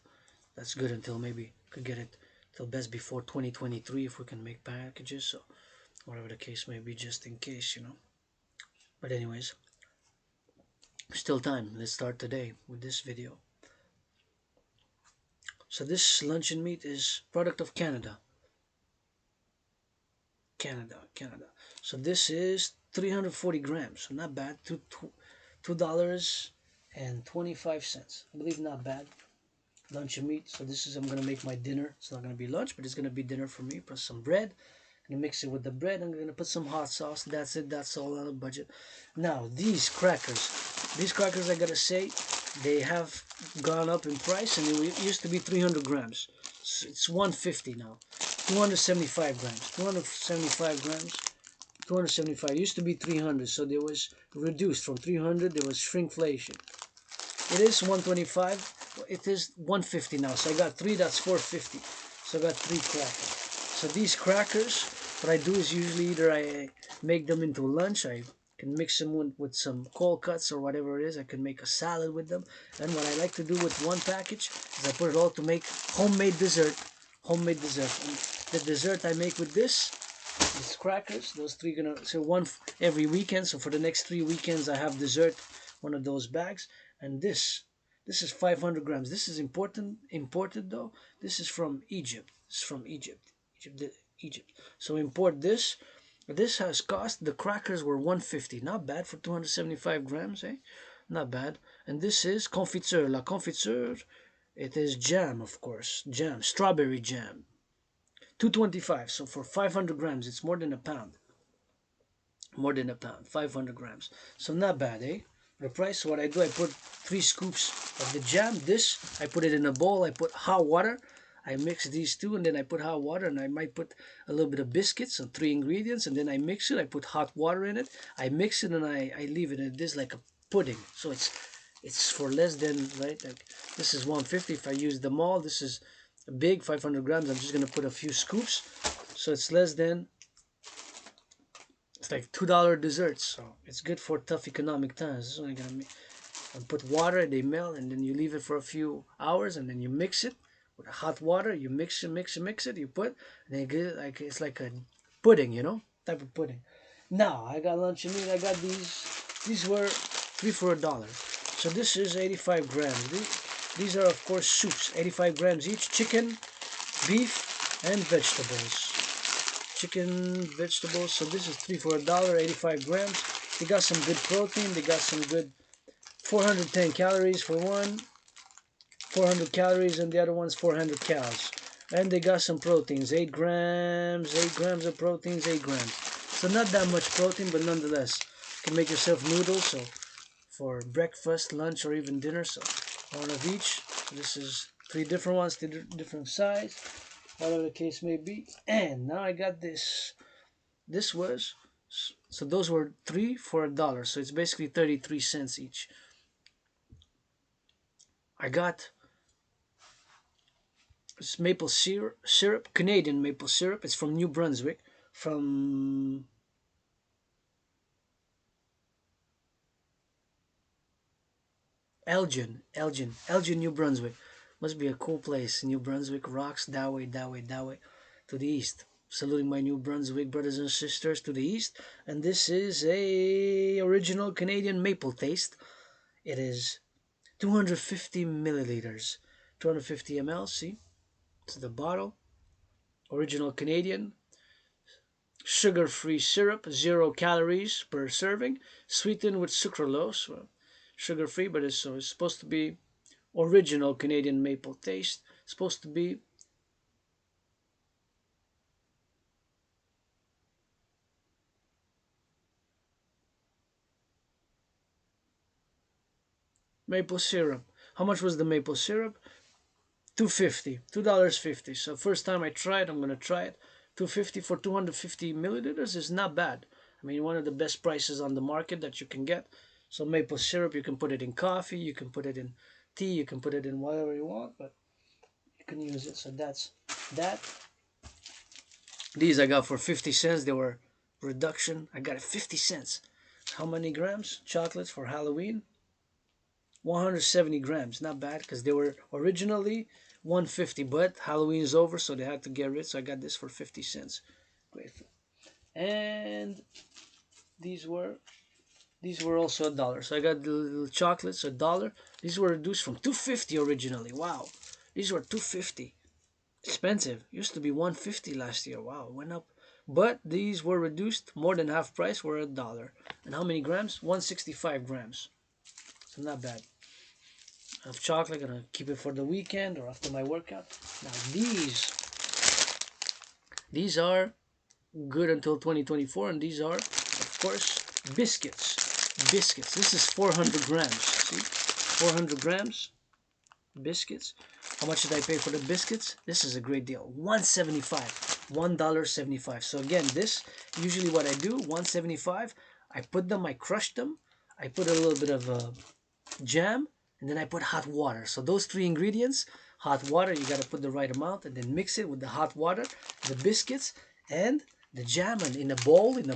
That's good until maybe could get it till best before 2023 if we can make packages. So whatever the case may be, just in case, you know. But anyways, still time. Let's start today with this video. So this luncheon meat is product of Canada. So this is 340 grams. So not bad. $2.25. I believe not bad. Luncheon meat. So this is, I'm gonna make my dinner. It's not gonna be lunch, but it's gonna be dinner for me. Plus some bread. I'm gonna mix it with the bread. I'm gonna put some hot sauce. That's it. That's all on the budget. Now these crackers, I gotta say, they have gone up in price, and it used to be 300 grams. So it's 150 now. 275 grams. 275 grams. 275. It used to be 300, so there was reduced from 300. There was shrinkflation. It is 125. It is 150 now. So I got 3. That's 450. So I got 3 crackers. So these crackers, what I do is usually either I make them into lunch. I can mix them with some cold cuts or whatever it is. I can make a salad with them. And what I like to do with one package is I put it all to make homemade dessert. And the dessert I make with these crackers, those 3 gonna, so one every weekend. So for the next 3 weekends I have dessert, one of those bags. And this is 500 grams. This is imported though. This is from Egypt. Egypt. So import this. This has cost, the crackers were 150. Not bad for 275 grams, eh? Not bad. And this is confiture. La confiture, it is jam, of course. Jam, strawberry jam. 225. So for 500 grams, it's more than a pound. 500 grams. So not bad, eh? The price, what I do, I put 3 scoops of the jam. This, I put it in a bowl. I put hot water. I mix these two, and then I put hot water, and I might put a little bit of biscuits, so 3 ingredients, and then I mix it. I put hot water in it. I mix it, and I leave it. And it is like a pudding. So it's for less than, right? Like this is 150. If I use them all, this is a big 500 grams. I'm just gonna put a few scoops, so it's less than. It's like $2 desserts, so it's good for tough economic times. This is only gonna put water, they melt, and then you leave it for a few hours, and then you mix it with hot water. You mix it. You put, and then you get it like it's like a pudding, you know, type of pudding. Now I got luncheon meat. I got these. These were 3 for $1. So this is 85 grams. These are of course soups. 85 grams each. Chicken, beef, and vegetables. So this is 3 for $1, 85 grams. They got some good protein. They got some good 410 calories for one, 400 calories, and the other one's 400 calories. And they got some proteins, 8 grams of proteins, 8 grams. So not that much protein, but nonetheless, you can make yourself noodles. So for breakfast, lunch, or even dinner. So one of each. This is 3 different ones, different size. Whatever the case may be. And now I got this. This was, so those were 3 for $1. So it's basically 33 cents each. I got this maple syrup, Canadian maple syrup. It's from New Brunswick. From Elgin, New Brunswick. Must be a cool place. New Brunswick rocks that way to the east. Saluting my New Brunswick brothers and sisters to the east. And this is a original Canadian maple taste. It is 250 milliliters, 250 ml. See, it's the bottle. Original Canadian, sugar-free syrup, 0 calories per serving, sweetened with sucralose. Well, sugar-free, but it's supposed to be original Canadian maple taste. It's supposed to be maple syrup. How much was the maple syrup? $2.50. So first time I try it, I'm gonna try it. $2.50 for 250 milliliters is not bad. I mean, one of the best prices on the market that you can get. So maple syrup, you can put it in coffee, you can put it in tea, you can put it in whatever you want, but you can use it. So that's that. These I got for 50 cents. They were reduction. I got it 50 cents. How many grams? Chocolates for Halloween. 170 grams. Not bad because they were originally 150, but Halloween is over, so they had to get rid. So I got this for 50 cents. Grateful. And these were also $1. So I got the little chocolates $1. These were reduced from 250 originally. Wow, these were 250. Expensive. Used to be 150 last year. Wow, it went up. But these were reduced more than half price. Were $1. And how many grams? 165 grams. So not bad. I have chocolate. Gonna keep it for the weekend or after my workout. Now these are good until 2024, and these are, of course, biscuits. Biscuits. This is 400 grams. See, 400 grams biscuits. How much did I pay for the biscuits? This is a great deal. $1.75. $1.75. So again, this usually what I do. $1.75. I put them. I crush them. I put a little bit of jam, and then I put hot water. So those three ingredients, hot water, you got to put the right amount, and then mix it with the hot water, the biscuits, and the jam, and in a bowl, and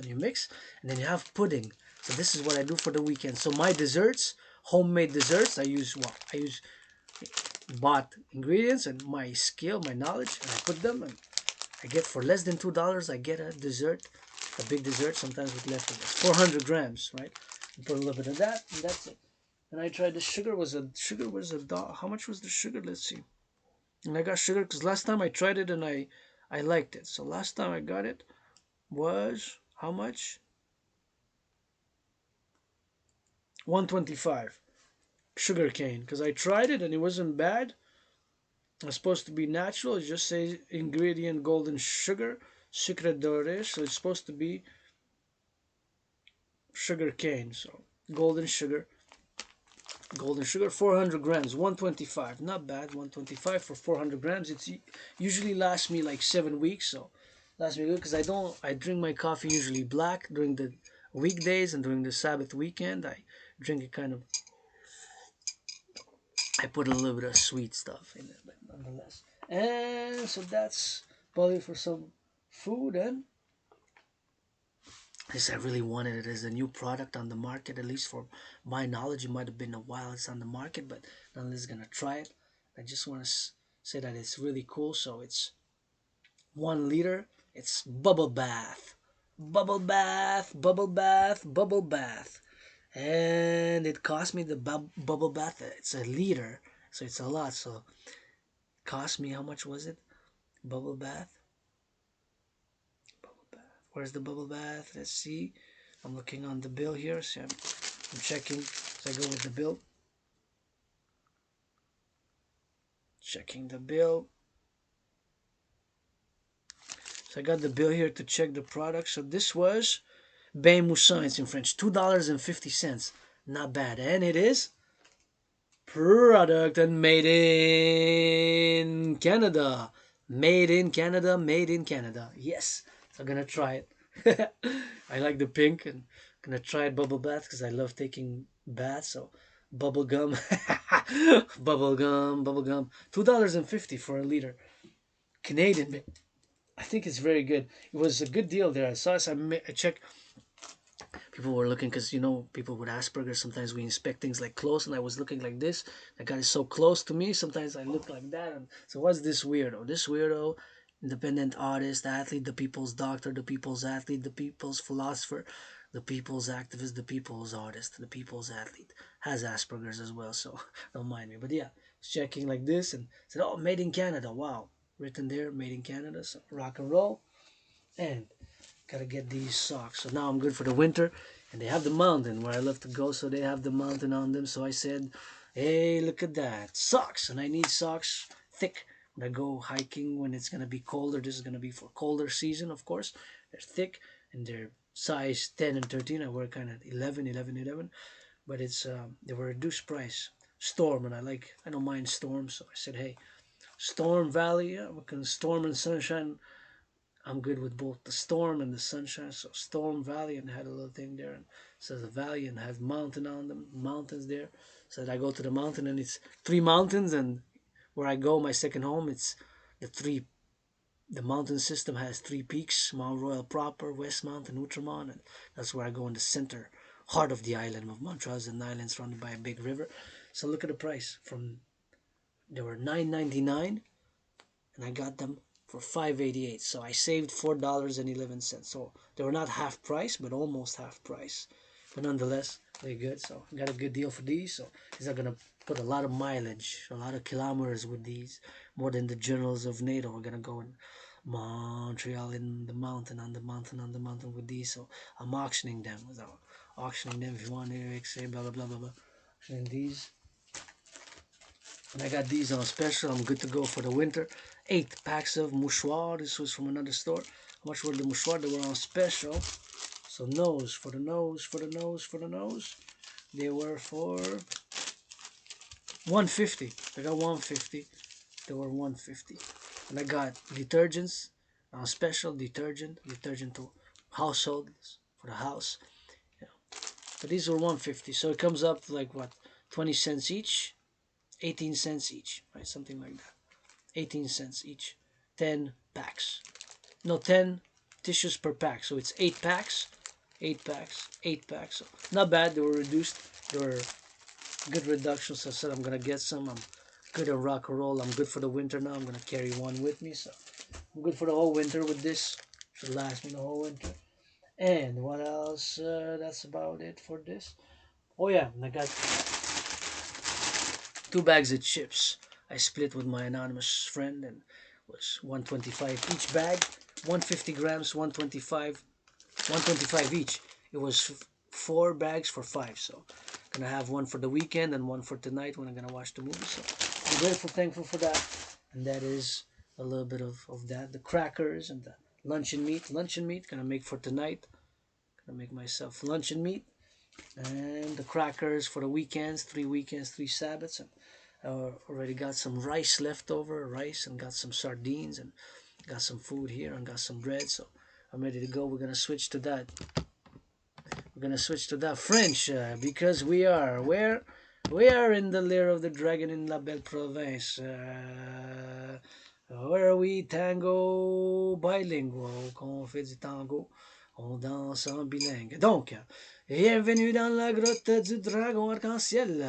you mix, and then you have pudding. So this is what I do for the weekend. So my desserts, homemade desserts, I use what? I use bought ingredients and my skill, my knowledge, and I put them, and I get for less than $2, I get a dessert, a big dessert, sometimes with leftovers. 400 grams, right? Put a little bit of that, and that's it. And I tried the sugar. Was a dollar. How much was the sugar? Let's see. And I got sugar because last time I tried it and I liked it. So last time I got it was how much? 125. Sugar cane, because I tried it and it wasn't bad. It's supposed to be natural. It just says ingredient golden sugar, sucre doré. So it's supposed to be sugar cane. So golden sugar. 400 grams, 125. Not bad. 125 for 400 grams. It's usually lasts me like 7 weeks. So lasts me good because I drink my coffee usually black during the weekdays, and during the Sabbath weekend I drink it kind of. I put a little bit of sweet stuff in it, but nonetheless. And so that's probably for some food. And this, I really wanted it as a new product on the market. At least for my knowledge, it might have been a while it's on the market, but nonetheless gonna try it. I just want to say that it's really cool. So it's 1 liter. It's bubble bath, bubble bath, bubble bath, bubble bath, and it cost me the bubble bath. It's a liter, so it's a lot. So it cost me, how much was it? Bubble bath. Where's the bubble bath? Let's see. I'm looking on the bill here. So I'm checking. So I go with the bill. Checking the bill. So I got the bill here to check the product. So this was Bain Moussin. It's in French. $2.50. Not bad. And it is product and made in Canada. Made in Canada. Made in Canada. Yes. So I'm gonna try it. I like the pink, and I'm gonna try it bubble bath because I love taking baths. So bubble gum, bubble gum, bubble gum. $2.50 for a liter, Canadian. I think it's very good. It was a good deal there. I saw this. I checked. People were looking because people with Asperger's, sometimes we inspect things like close, and I was looking like this. That guy is so close to me. Sometimes I look like that. And so what's this weirdo? This weirdo independent artist, athlete, the people's doctor, the people's athlete, the people's philosopher, the people's activist, the people's artist, the people's athlete. Has Asperger's as well, so don't mind me. But yeah, was checking like this and said, "Oh, made in Canada." Wow, written there, made in Canada. So rock and roll, and gotta get these socks. So now I'm good for the winter, and they have the mountain where I love to go. So they have the mountain on them. So I said, "Hey, look at that, socks!" And I need socks thick when I go hiking when it's gonna be colder. This is gonna be for colder season, of course. They're thick and they're size 10 and 13. I wear kind of 11, 11, 11, but it's they were reduced price. Storm, and I don't mind storms. So I said, "Hey, Storm Valley, yeah, we can storm and sunshine. I'm good with both the storm and the sunshine." So Storm Valley, and had a little thing there, and says the valley and have mountain on them, mountains there. So I go to the mountain, and it's three mountains, and where I go, my second home, it's the three. The mountain system has three peaks: Mount Royal proper, West Mount, and Outremont, and that's where I go in the center, heart of the island of Montreal, an island surrounded by a big river. So look at the price. From they were $9.99, and I got them for $5.88. So I saved $4.11. So they were not half price, but almost half price. But nonetheless, they're good. So I got a good deal for these. So these are gonna put a lot of mileage, a lot of kilometers with these, more than the journals of NATO. We're gonna go in Montreal in the mountain, on the mountain, on the mountain with these. So I'm auctioning them. So auctioning them if you want to say blah blah blah blah blah. Auctioning these. And I got these on special. I'm good to go for the winter. 8 packs of mouchoir. This was from another store. How much were the mouchoir? They were on special. So nose, for the nose, for the nose, for the nose. They were for 150. I got 150. They were 150. And I got detergents on special. Detergent to households for the house. Yeah. So these were 150. So it comes up to like what, 20 cents each. 18 cents each, right? Something like that. 18 cents each. 10 packs. No, 10 tissues per pack. So it's 8 packs. 8 packs. 8 packs. So not bad. They were reduced. They were good reductions. So I said I'm going to get some. I'm good at rock and roll. I'm good for the winter now. I'm going to carry one with me. So I'm good for the whole winter with this. Should last me the whole winter. And what else? That's about it for this. Oh yeah, I got 2 bags of chips. I split with my anonymous friend, and it was 125 each bag, 150 grams, 125, 125 each. It was 4 bags for 5. So gonna have one for the weekend and one for tonight when I'm gonna watch the movie. So I'm grateful, thankful for that. And that is a little bit of that. The crackers and the luncheon meat. Luncheon meat gonna make for tonight. Gonna make myself luncheon meat. And the crackers for the weekends, 3 weekends, 3 Sabbaths. And I already got some rice left over, rice, and got some sardines, and got some food here, and got some bread. So I'm ready to go. We're gonna switch to that. We're gonna switch to that French because we are where we are in the lair of the dragon in La Belle Province. Where we tango bilingual, qu'on fait du tango. On danse en bilingue. Donc, bienvenue dans la grotte du dragon arc-en-ciel.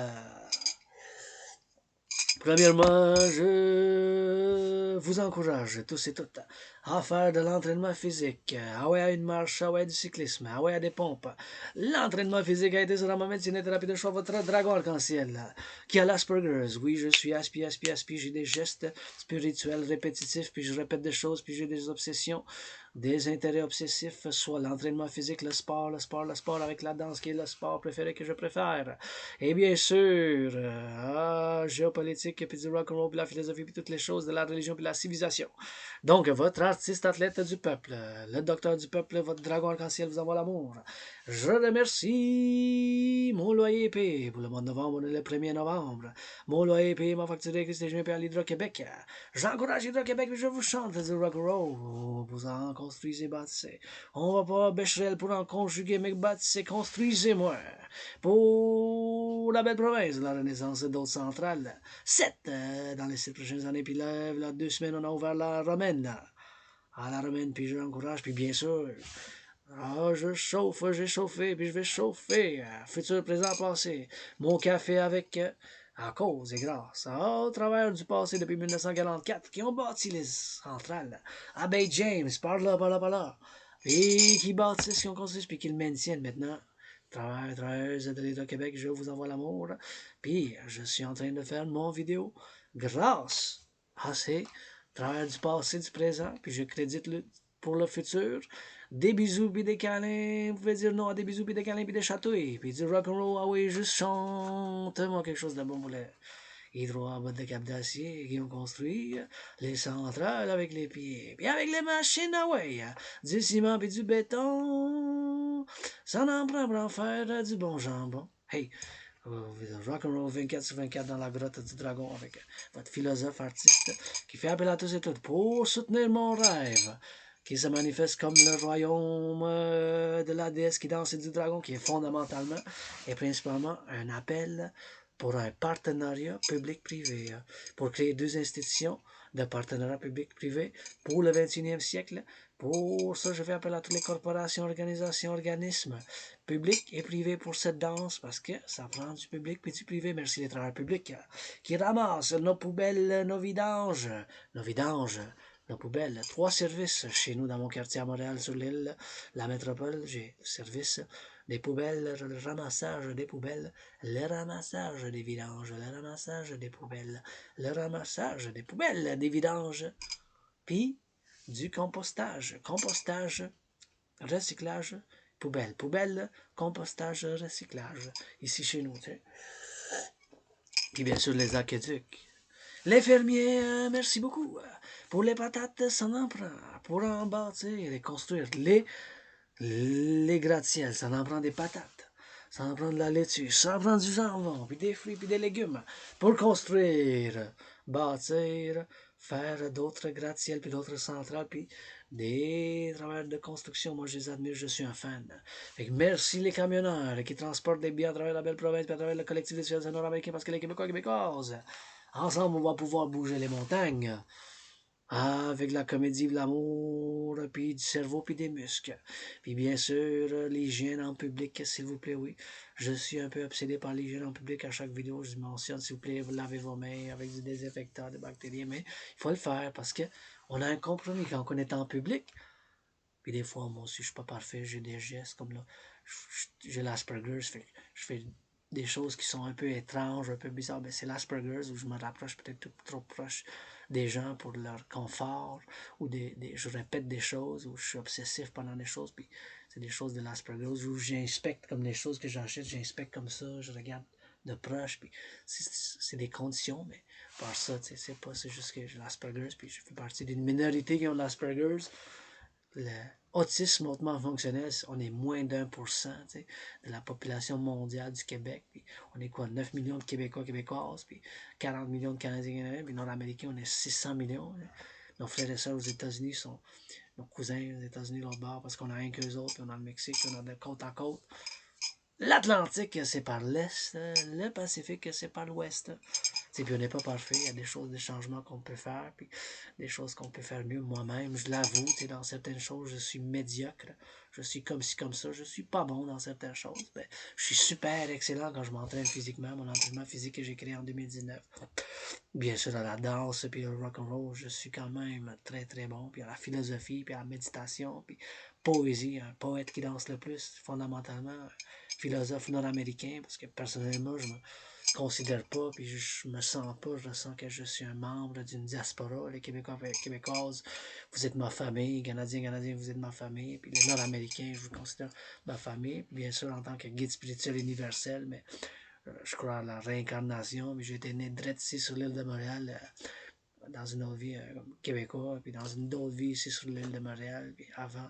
Premièrement, je vous encourage tous et toutes à faire de l'entraînement physique. Ah ouais, à une marche, ah ouais, du cyclisme, ah ouais, à des pompes. L'entraînement physique a été sur ma médecine et thérapie de choix, votre dragon arc-en-ciel. Qui a l'Asperger's? Oui, je suis Aspies, j'ai des gestes spirituels répétitifs, puis je répète des choses, puis j'ai des obsessions, des intérêts obsessifs, soit l'entraînement physique, le sport avec la danse qui est le sport préféré que je préfère. Et bien sûr, géopolitique, puis du rock'n'roll, puis la philosophie, puis toutes les choses de la religion, puis la civilisation. Donc, votre artiste athlète du peuple, le docteur du peuple, votre dragon arc-en-ciel vous envoie l'amour. Je remercie mon loyer payé pour le mois de novembre et le 1er novembre. Mon loyer payé m'a facturé que je paye à l'Hydro-Québec. J'encourage Hydro-Québec, puis je vous chante du rock'n'roll. Vous en construisez, bâtissez. On va pas Becherel pour en conjuguer, mais bâtissez, construisez-moi. Pour la belle province, la renaissance d'autres centrales. 7 dans les 7 prochaines années, puis là, 2 semaines, on a ouvert la romaine. À la romaine, puis je l'encourage, puis bien sûr, je chauffe, j'ai chauffé, puis je vais chauffer. Futur, présent, passé. Mon café avec à cause et grâce aux travailleurs du passé depuis 1944 qui ont bâti les centrales à Bay James, par là, par là, par là, et qui bâtissent, qui ont construit, puis qui le maintiennent maintenant. Travailleurs, travailleuses de l'État-Québec, je vous envoie l'amour. Puis, je suis en train de faire mon vidéo grâce à ces travailleurs du passé, du présent, puis je crédite pour le futur. Des bisous puis des câlins. Vous pouvez dire non à des bisous puis des câlins puis des chatouilles. Puis du rock'n'roll, ah oui, juste chante-moi quelque chose de bon pour les hydro en bas de cap d'acier qui ont construit les centrales avec les pieds. Puis avec les machines, ah ouais, du ciment puis du béton. Ça en prend pour en faire du bon jambon. Hey, rock'n'roll 24/24 dans la grotte du Dragon avec votre philosophe artiste qui fait appel à tous et toutes pour soutenir mon rêve qui se manifeste comme le royaume de la déesse qui danse et du dragon, qui est fondamentalement et principalement un appel pour un partenariat public-privé, pour créer deux institutions de partenariat public-privé pour le 21e siècle. Pour ça, je fais appel à toutes les corporations, organisations, organismes, publics et privés pour cette danse, parce que ça prend du public et du privé. Merci les travailleurs publics qui ramassent nos poubelles, nos vidanges, nos poubelles. 3 services chez nous dans mon quartier à Montréal, sur l'île, la métropole. J'ai le service des poubelles, le ramassage des poubelles, le ramassage des vidanges, le ramassage des poubelles, le ramassage des poubelles, des vidanges, puis du compostage. Compostage, recyclage, poubelle. Poubelle, compostage, recyclage. Ici chez nous, tu sais. Puis bien sûr les aqueducs. Les fermiers, merci beaucoup. Pour les patates, ça en prend. Pour en bâtir et construire les gratte-ciels, ça en prend des patates. Ça en prend de la laitue, ça en prend du jambon, puis des fruits, puis des légumes. Pour construire, bâtir, faire d'autres gratte-ciels, puis d'autres centrales, puis des travailleurs de construction. Moi, je les admire, je suis un fan. Fait que merci les camionneurs qui transportent des biens à travers la belle province, puis à travers le collectif des citoyens nord-américains, parce que les Québécois et Québécoises, ensemble, on va pouvoir bouger les montagnes. Avec la comédie de l'amour, puis du cerveau, puis des muscles. Puis bien sûr, l'hygiène en public, s'il vous plaît, oui. Je suis un peu obsédé par l'hygiène en public. À chaque vidéo, je mentionne, s'il vous plaît, vous lavez vos mains avec du désinfectant, des bactéries. Mais il faut le faire parce que on a un compromis quand on est en public. Puis des fois, moi aussi, je suis pas parfait. J'ai des gestes comme là. J'ai l'Asperger, je fais des choses qui sont un peu étranges, un peu bizarres. Ben, c'est l'Asperger où je me rapproche peut-être trop proche des gens pour leur confort, ou je répète des choses, ou je suis obsessif pendant des choses, puis c'est des choses de l'Asperger où j'inspecte comme les choses que j'achète, j'inspecte comme ça, je regarde de proche, puis c'est des conditions, mais par ça, c'est juste que j'ai l'Asperger, puis je fais partie d'une minorité qui ont l'Asperger. L'autisme hautement fonctionnel, on est moins d'1% de la population mondiale du Québec. Puis on est quoi, 9 millions de Québécois, Québécoises, puis 40 millions de Canadiens, Canadiens, puis Nord-Américains, on est 600 millions. Nos frères et sœurs aux États-Unis sont nos cousins aux États-Unis, l'autre bord, parce qu'on a rien qu'eux autres, puis on a le Mexique, puis on a de côte à côte. L'Atlantique, c'est par l'Est. Le Pacifique, c'est par l'Ouest. Puis on n'est pas parfait. Il y a des choses, des changements qu'on peut faire. Puis des choses qu'on peut faire mieux. Moi-même, je l'avoue, dans certaines choses, je suis médiocre. Je suis comme ci, comme ça. Je suis pas bon dans certaines choses. Ben, je suis super excellent quand je m'entraîne physiquement. Mon entraînement physique que j'ai créé en 2019. Bien sûr, à la danse, puis le rock'n'roll, je suis quand même très, très bon. Puis à la philosophie, puis à la méditation, puis poésie. Un poète qui danse le plus, fondamentalement, philosophe nord-américain, parce que personnellement, je me considère pas, puis je me sens pas, je ressens que je suis un membre d'une diaspora. Les Québécois et Québécoises, vous êtes ma famille. Canadiens, Canadiens, vous êtes ma famille. Puis les Nord-Américains, je vous considère ma famille. Bien sûr, en tant que guide spirituel universel, mais je crois à la réincarnation. Mais j'ai été né direct ici sur l'île de Montréal, dans une autre vie québécois, puis dans une autre vie ici sur l'île de Montréal, puis avant,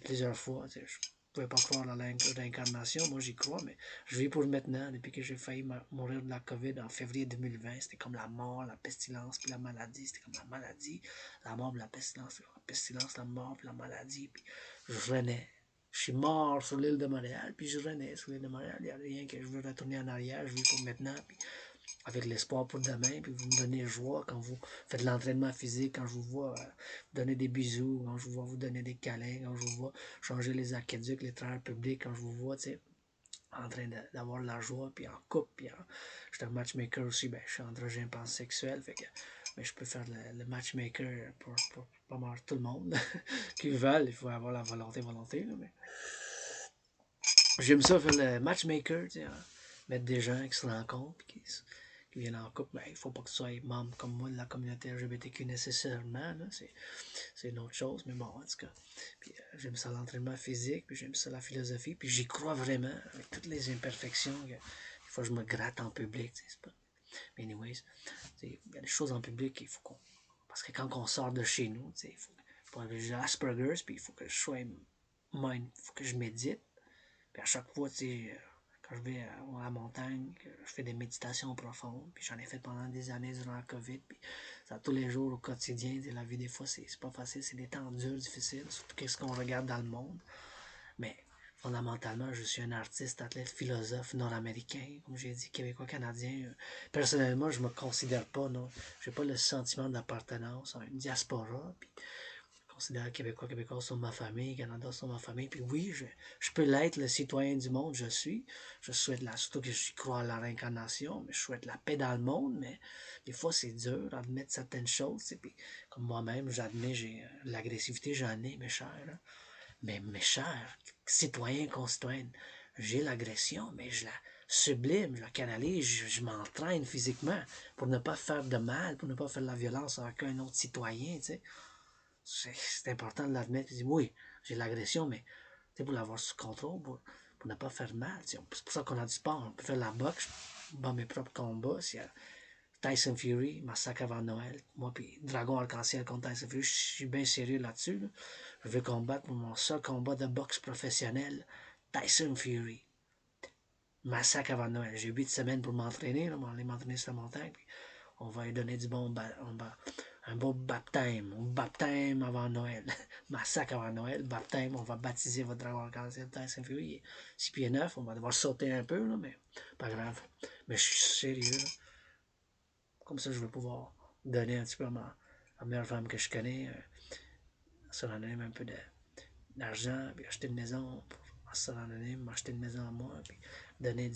plusieurs fois. Je ne pouvais pas croire à la réincarnation, moi j'y crois, mais je vis pour maintenant. Depuis que j'ai failli mourir de la COVID en février 2020, c'était comme la mort, la pestilence, puis la maladie. C'était comme la maladie, la mort, puis la pestilence, la pestilence, la mort, puis la maladie, puis je renais. Je suis mort sur l'île de Montréal, puis je renais sur l'île de Montréal. Il n'y a rien que je veux retourner en arrière, je vis pour maintenant, puis avec l'espoir pour demain, puis vous me donnez joie quand vous faites l'entraînement physique, quand je vous vois donner des bisous, quand je vous vois vous donner des câlins, quand je vous vois changer les aqueducs, les travailleurs publics, quand je vous vois, tu sais, en train d'avoir de la joie, puis en couple, puis je suis un matchmaker aussi, ben, je suis androgène pansexuel, fait que ben, je peux faire le matchmaker pour pas mal tout le monde qui veulent, il faut avoir la volonté, là, mais j'aime ça faire le matchmaker, tu sais, mettre des gens qui se rencontrent, qui viennent en couple, ben, il faut pas que tu sois membre comme moi de la communauté LGBTQ nécessairement, là, c'est une autre chose, mais bon, en tout cas. Puis j'aime ça l'entraînement physique, puis j'aime ça la philosophie, puis j'y crois vraiment, avec toutes les imperfections, des fois je me gratte en public, c'est pas. Mais anyways, il y a des choses en public, il faut qu'on. Parce que quand on sort de chez nous, il faut que j'ai Asperger's, puis il faut que je sois mind, il faut que je médite. Puis à chaque fois, quand je vais à la montagne, je fais des méditations profondes, puis j'en ai fait pendant des années durant la COVID, puis ça tous les jours au quotidien, la vie des fois c'est pas facile, c'est des temps durs, difficiles, surtout qu'est-ce qu'on regarde dans le monde. Mais fondamentalement, je suis un artiste, athlète, philosophe nord-américain, comme j'ai dit, québécois, canadien. Personnellement, je me considère pas, non, j'ai pas le sentiment d'appartenance à une diaspora, puis considère Québécois, Québécois sont ma famille, Canada sont ma famille. Puis oui, je peux l'être, le citoyen du monde, je suis. Je souhaite surtout que je crois à la réincarnation, mais je souhaite la paix dans le monde, mais des fois c'est dur d'admettre certaines choses. Puis, comme moi-même, j'admets, j'ai l'agressivité, j'en ai, mes chers. Hein. Mais mes chers citoyens, concitoyennes, j'ai l'agression, mais je la sublime, je la canalise, je m'entraîne physiquement pour ne pas faire de mal, pour ne pas faire de la violence à aucun autre citoyen, tu sais. C'est important de l'admettre. Oui, j'ai l'agression, mais pour l'avoir sous contrôle, pour ne pas faire mal. C'est pour ça qu'on a du sport. On peut faire la boxe, je bats mes propres combats. S'il y a Tyson Fury, massacre avant Noël. Moi, puis Dragon Arc-en-Ciel contre Tyson Fury, je suis bien sérieux là-dessus. Là. Je veux combattre pour mon seul combat de boxe professionnel. Tyson Fury. Massacre avant Noël. J'ai 8 semaines pour m'entraîner, là, aller m'entraîner sur la montagne. Puis on va lui donner du bon un beau baptême. Un baptême avant Noël. Massacre avant Noël. Baptême, on va baptiser votre dragon arc-en-ciel Tyson Fury. 6 pieds 9, on va devoir sauter un peu, là, mais pas grave. Mais je suis sérieux. Là. Comme ça, je vais pouvoir donner un petit peu à la meilleure femme que je connais. Ça en donne un peu d'argent, puis acheter une maison pour anonyme, m'acheter une maison à moi, puis donner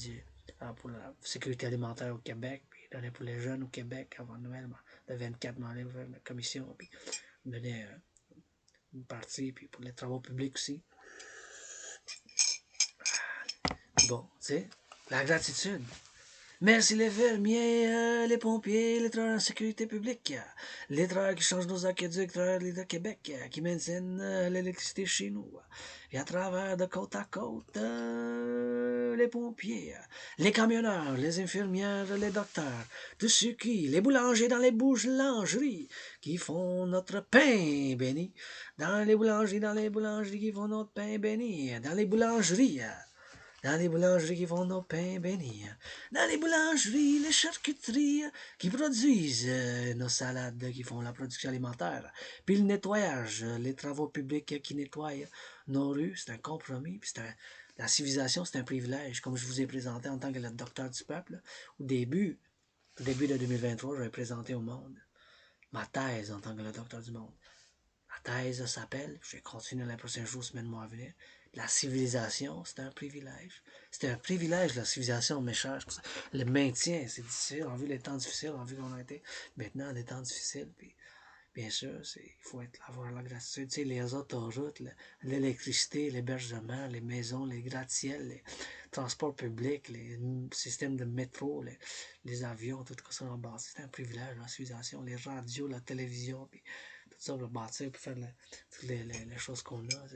pour la sécurité alimentaire au Québec, puis donner pour les jeunes au Québec avant Noël, le 24, m'enlève la commission, puis donner une partie, puis pour les travaux publics aussi. Bon, tu sais, la gratitude. Merci les fermiers, les pompiers, les travailleurs de sécurité publique, les travailleurs qui changent nos aqueducs, les travailleurs de l'État Québec, qui maintiennent l'électricité chez nous. Et à travers de côte à côte, les pompiers, les camionneurs, les infirmières, les docteurs, tous ceux les boulangers dans les boulangeries, qui font notre pain béni. Dans les boulangeries qui font notre pain béni. Dans les boulangeries. Dans les boulangeries qui font nos pains bénis. Dans les boulangeries, les charcuteries qui produisent nos salades, qui font la production alimentaire. Puis le nettoyage, les travaux publics qui nettoient nos rues, c'est un compromis. Puis la civilisation, c'est un privilège. Comme je vous ai présenté en tant que le docteur du peuple, au début de 2023, j'avais présenté au monde ma thèse en tant que le docteur du monde. Ma thèse s'appelle, je vais continuer les prochains jours, semaines, mois à venir, la civilisation, c'est un privilège. C'est un privilège, la civilisation, mes chers. Le maintien, c'est difficile, en vue des temps difficiles, en vue qu'on a été maintenant des temps difficiles. Puis, bien sûr, il faut avoir la gratitude. Tu sais, les autoroutes, l'électricité, l'hébergement, les maisons, les gratte-ciels, les transports publics, les systèmes de métro, les avions, tout ça en bas. C'est un privilège, la civilisation. Les radios, la télévision, puis tout ça, le bâtir pour faire toutes les choses qu'on a.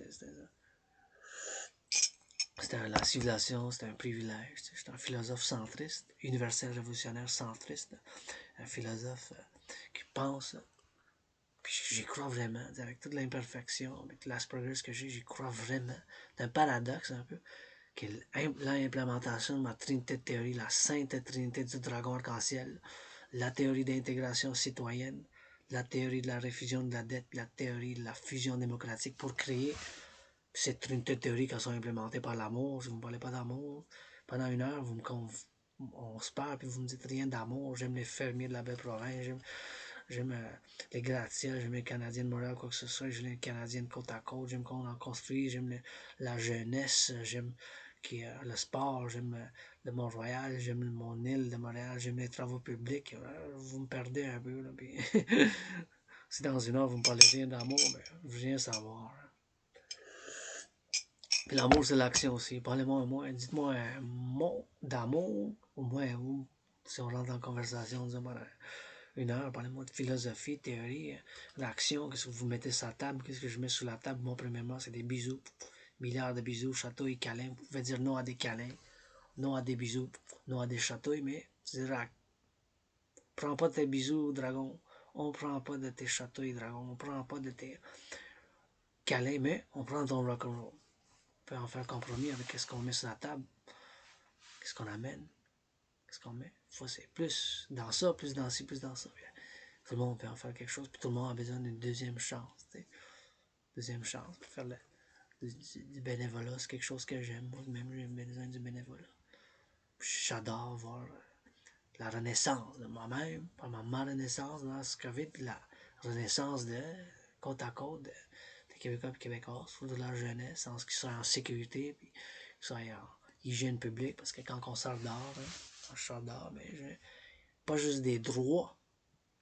La civilisation, c'est un privilège. J'étais un philosophe centriste, universel révolutionnaire centriste, un philosophe qui pense. Puis j'y crois vraiment, avec toute l'imperfection, avec tout l'Asperger's que j'ai, j'y crois vraiment. C'est un paradoxe un peu, que l'implémentation de ma trinité de théorie, la sainte trinité du dragon arc-en-ciel, la théorie d'intégration citoyenne, la théorie de la réfusion de la dette, la théorie de la fusion démocratique pour créer cette trinité de théorie qui sont implémentées par l'amour. Si vous ne me parlez pas d'amour, pendant une heure, on se parle, puis vous me dites rien d'amour. J'aime les fermiers de la belle province, j'aime les gratte-ciels, j'aime les Canadiens de Montréal, quoi que ce soit, j'aime les Canadiens de côte à côte, j'aime qu'on en construit, j'aime la jeunesse, j'aime Le sport, j'aime le Mont-Royal, j'aime mon île de Montréal, j'aime les travaux publics. Vous me perdez un peu. Là, puis si dans une heure vous me parlez rien d'amour, ben, je viens savoir. Puis l'amour, c'est l'action aussi. Parlez-moi un mot, dites-moi un mot d'amour, au moins vous. Si on rentre en conversation, disons, une heure, parlez-moi de philosophie, théorie, d'action, qu'est-ce que vous mettez sur la table, qu'est-ce que je mets sur la table. Moi, premièrement, c'est des bisous. Milliards de bisous, châteaux et câlins. Vous pouvez dire non à des câlins, non à des bisous, non à des chatouilles, mais tu diras, prends pas de tes bisous, dragon. On prend pas de tes chatouilles, dragon. On prend pas de tes câlins, mais on prend ton rock'n'roll. On peut en faire un compromis avec ce qu'on met sur la table, qu'est-ce qu'on amène, qu'est-ce qu'on met. Faut c'est plus dans ça, plus dans ci, plus dans ça. Tout le monde peut en faire quelque chose, puis tout le monde a besoin d'une deuxième chance. T'sais. Deuxième chance pour faire du bénévolat, c'est quelque chose que j'aime. Moi-même, j'ai besoin du bénévolat. J'adore voir la renaissance de moi-même, pas ma renaissance dans ce COVID, puis la renaissance de côte à côte des Québécois et Québécoises, de la jeunesse, en ce qu'ils soient en sécurité, puis qu'ils soient en hygiène publique, parce que quand on sort dehors, quand je sors dehors, mais j'ai pas juste des droits,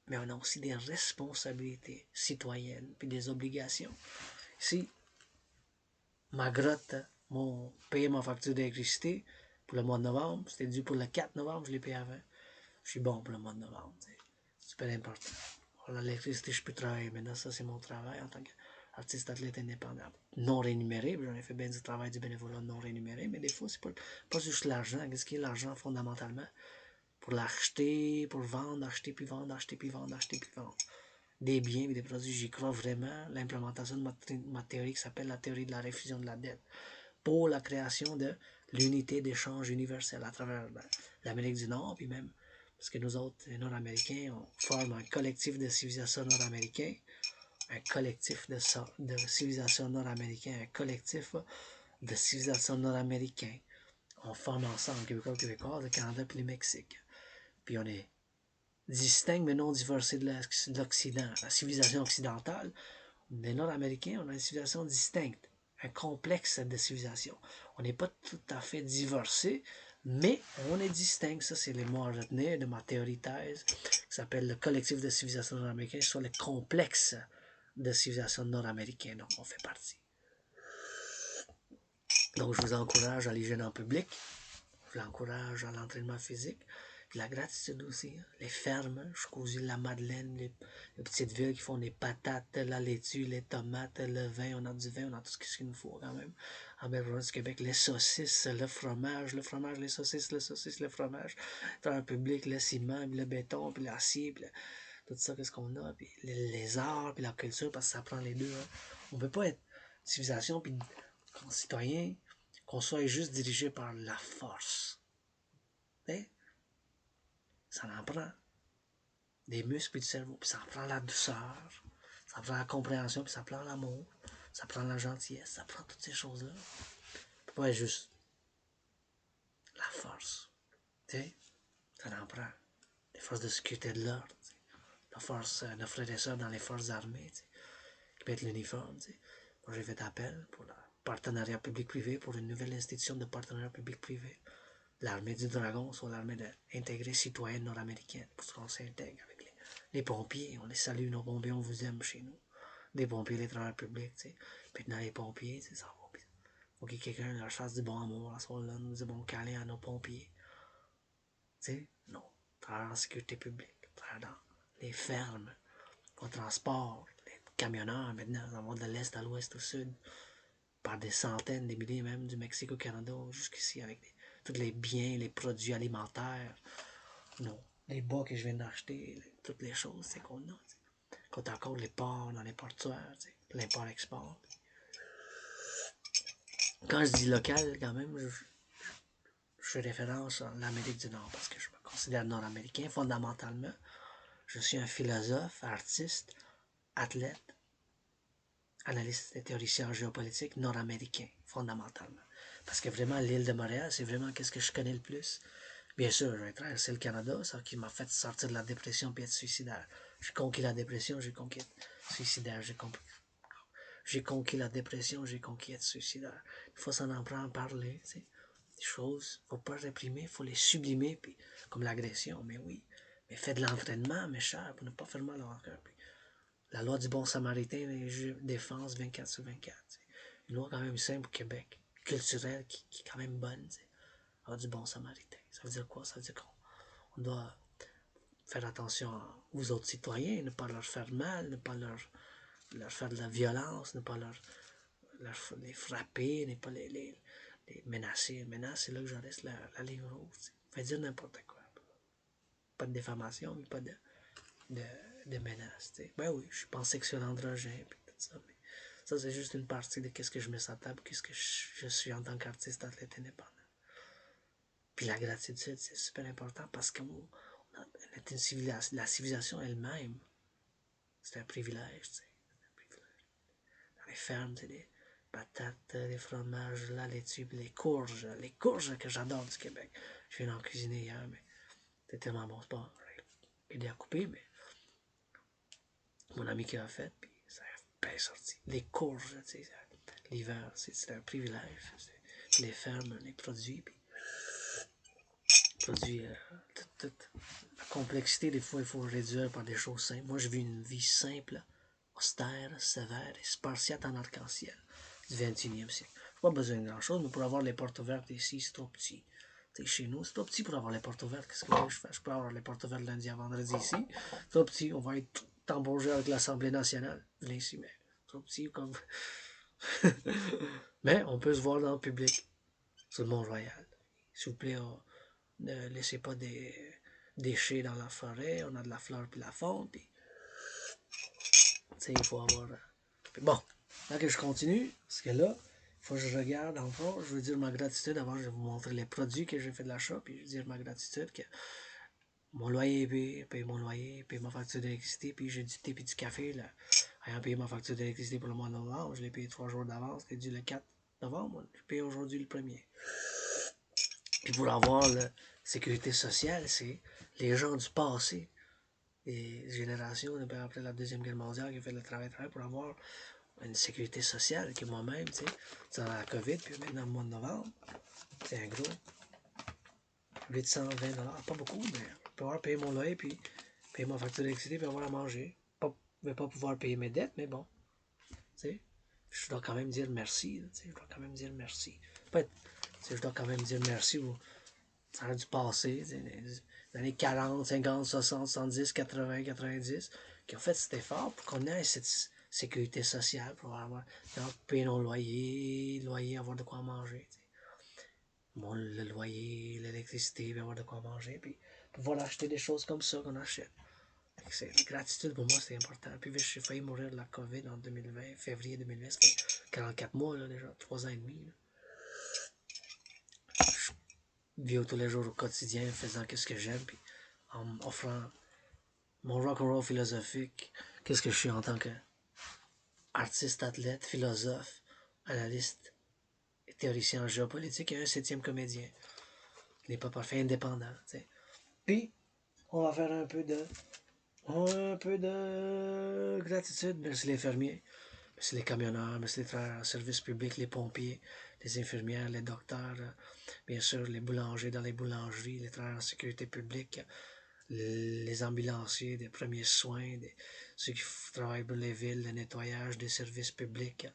mais on a aussi des responsabilités citoyennes, puis des obligations. Ici, ma grotte, payer ma facture d'électricité pour le mois de novembre, c'était dû pour le 4 novembre, je l'ai payé avant. Je suis bon pour le mois de novembre. C'est super important. Pour l'électricité, je peux travailler. Maintenant, ça, c'est mon travail en tant qu'artiste athlète indépendant. Non rémunéré. J'en ai fait bien du travail du bénévolat non rémunéré, mais des fois, c'est pas juste l'argent. Qu'est-ce qui est l'argent fondamentalement? Pour l'acheter, pour vendre, acheter puis vendre, acheter puis vendre, acheter puis vendre. Des biens et des produits, j'y crois vraiment. L'implémentation de ma théorie qui s'appelle la théorie de la réfusion de la dette. Pour la création de l'unité d'échange universelle à travers l'Amérique du Nord, puis même parce que nous autres, les Nord-Américains, on forme un collectif de civilisation nord-américain, un collectif de civilisation nord-américain, un collectif de civilisation nord-américain. On forme ensemble, Québécois, Québécois, le Canada puis le Mexique. Puis on est distinct mais non divorcé de l'Occident. La civilisation occidentale, les Nord-Américains, on a une civilisation distincte, un complexe de civilisation. On n'est pas tout à fait divorcé, mais on est distinct. Ça, c'est les mots à retenir de ma théorie thèse, qui s'appelle le collectif de civilisation nord-américaine, soit le complexe de civilisation nord-américaine dont on fait partie. Donc, je vous encourage à l'hygiène en public, je vous encourage à l'entraînement physique, la gratitude aussi. Hein. Les fermes, jusqu'aux îles de la Madeleine, les petites villes qui font des patates, la laitue, les tomates, le vin, on a du vin, on a tout ce qu'il nous faut quand même. En Belle-Province du Québec, les saucisses, le fromage, les saucisses, le fromage. Dans un public, le ciment, puis le béton, puis l'acier, puis tout ça, qu'est-ce qu'on a, puis les arts, puis la culture, parce que ça prend les deux. Hein. On ne peut pas être civilisation, puis citoyen, qu'on soit juste dirigé par la force. Hein? Ça en prend des muscles et du cerveau, puis ça en prend la douceur, ça prend la compréhension, puis ça prend l'amour, ça prend la gentillesse, ça prend toutes ces choses-là. Ça peut pas être juste la force. Tu sais, ça en prend. Les forces de sécurité de l'ordre, la force, nos frères et sœurs dans les forces armées, qui mettent l'uniforme. Moi, j'ai fait appel pour le partenariat public-privé, pour une nouvelle institution de partenariat public-privé. L'armée du Dragon, soit l'armée intégrée citoyenne nord-américaine, pour qu'on s'intègre avec les pompiers. On les salue, nos pompiers, on vous aime chez nous. Des pompiers, les travailleurs publics, tu sais. Maintenant, les pompiers, ça va bien. Faut que quelqu'un leur fasse du bon amour, à ce moment-là, du bon câlin à nos pompiers. Tu sais, non. Travailleurs en sécurité publique, travailleurs dans les fermes, au transport, les camioneurs, maintenant, on va de l'est à l'ouest, au sud, par des centaines, des milliers même, du Mexique au Canada, jusqu'ici, avec tous les biens, les produits alimentaires, non, les bas que je viens d'acheter, toutes les choses c'est qu'on a. Quand encore les ports dans les portuaires, l'import-export. Quand je dis local, quand même, je fais référence à l'Amérique du Nord parce que je me considère nord-américain fondamentalement. Je suis un philosophe, artiste, athlète, analyste et théoricien géopolitique nord-américain, fondamentalement. Parce que vraiment, l'île de Montréal, c'est vraiment qu'est-ce que je connais le plus. Bien sûr, j'ai traversé le Canada, ça qui m'a fait sortir de la dépression et être suicidaire. J'ai conquis la dépression, j'ai conquis être suicidaire, j'ai conquis la dépression, j'ai conquis être suicidaire. Il faut s'en en prendre parler, tu sais. des choses, faut pas réprimer, faut les sublimer, puis comme l'agression, mais oui. Mais fais de l'entraînement, mes chers, pour ne pas faire mal au cœur. La loi du bon samaritain, défense 24 sur 24. T'sais. Une loi quand même simple au Québec, culturelle, qui est quand même bonne. T'sais. La loi du bon samaritain. Ça veut dire quoi? Ça veut dire qu'on doit faire attention aux autres citoyens, ne pas leur faire mal, ne pas leur faire de la violence, ne pas les frapper, ne pas les menacer. Menace, c'est là que je reste la ligne rouge. Fait dire n'importe quoi. Pas de diffamation, mais pas de menaces. T'sais. Ben oui, je suis pansexuel androgène, puis tout ça, mais ça, c'est juste une partie de qu'est-ce que je mets sur la table, qu'est-ce que je suis en tant qu'artiste athlète indépendant. Puis la gratitude, c'est super important parce que la civilisation elle-même, c'est un privilège, tu sais. Dans les fermes, c'est des patates, des fromages, la laitue, puis les courges que j'adore du Québec. Je viens d'en cuisiner hier, mais c'est tellement bon, c'est pas aidé à couper, mais mon ami qui l'a fait, puis ça a bien sorti. Les courges, tu sais, l'hiver, c'est un privilège. Les fermes, les produits, puis toute la complexité, des fois, il faut réduire par des choses simples. Moi, je vis une vie simple, austère, sévère et spartiate en arc-en-ciel du 21e siècle. Je n'ai pas besoin de grand-chose, mais pour avoir les portes ouvertes ici, c'est trop petit. T'sais, chez nous, c'est trop petit pour avoir les portes ouvertes. Qu'est-ce que je fais? Je peux avoir les portes ouvertes lundi à vendredi ici. Trop petit, on va être tambourgé avec l'Assemblée nationale. Venez ici, mais trop petit comme... mais on peut se voir dans le public, sur le Mont-Royal. S'il vous plaît, ne laissez pas des déchets dans la forêt. On a de la fleur puis la faune. Puis, il faut avoir... Bon, là que je continue, parce que là, il faut que je regarde en fond. Je veux dire ma gratitude. Avant, je vais vous montrer les produits que j'ai fait de l'achat. Puis je veux dire ma gratitude que mon loyer est payé, paye mon loyer, paye ma facture d'électricité. Puis j'ai du thé et du café. Là. Ayant payé ma facture d'électricité pour le mois de novembre, je l'ai payé 3 jours d'avance. C'était dû le 4 novembre. Je paye aujourd'hui le 1er. Puis pour avoir la sécurité sociale, c'est les gens du passé, les générations après la Deuxième Guerre mondiale qui ont fait le travail pour avoir une sécurité sociale que moi-même, tu sais, dans la COVID, puis maintenant le mois de novembre, c'est un gros 820 $, pas beaucoup, mais je peux pouvoir payer mon loyer, puis payer ma facture d'électricité, puis avoir à manger. Je ne vais pas pouvoir payer mes dettes, mais bon, tu sais, je dois quand même dire merci, tu sais, je dois quand même dire merci. Je dois quand même dire merci ça a dû passer, les années 40, 50, 60, 70, 80, 90, qui ont fait cet effort pour qu'on ait cette sécurité sociale, pour avoir, payer nos loyer, avoir de quoi manger. Bon, le loyer, l'électricité, puis avoir de quoi manger, puis pouvoir acheter des choses comme ça qu'on achète. La gratitude pour moi, c'est important. Puis j'ai failli mourir de la COVID en 2020, février 2020, ça fait 44 mois là, déjà, 3 ans et demi. Là. Vivre tous les jours au quotidien, faisant ce que j'aime, puis en offrant mon rock'n'roll philosophique, qu'est-ce que je suis en tant qu'artiste, athlète, philosophe, analyste, théoricien en géopolitique et un 7e comédien. Il n'est pas parfait, indépendant. T'sais. Puis, on va faire un peu de gratitude. Merci les fermiers, merci les camionneurs, merci les travailleurs en service public, les pompiers, les infirmières, les docteurs, bien sûr les boulangers dans les boulangeries, les travailleurs en sécurité publique, les ambulanciers, des premiers soins, ceux qui travaillent pour les villes, le nettoyage des services publics,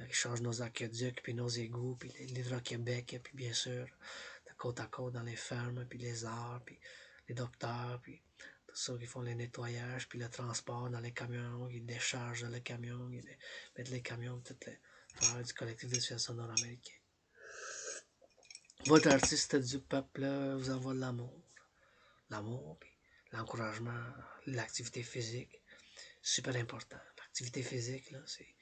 qui changent nos aqueducs, puis nos égouts, puis l'Hydro-Québec, puis bien sûr, de côte à côte dans les fermes, puis les arts, puis les docteurs, puis tous ceux qui font les nettoyages, puis le transport dans les camions, qui déchargent le camion, qui mettent les camions, tout le travail du collectif de situation nord-américain. Votre artiste du peuple vous envoie de l'amour, puis l'encouragement, l'activité physique, super important. L'activité physique, là, c'est...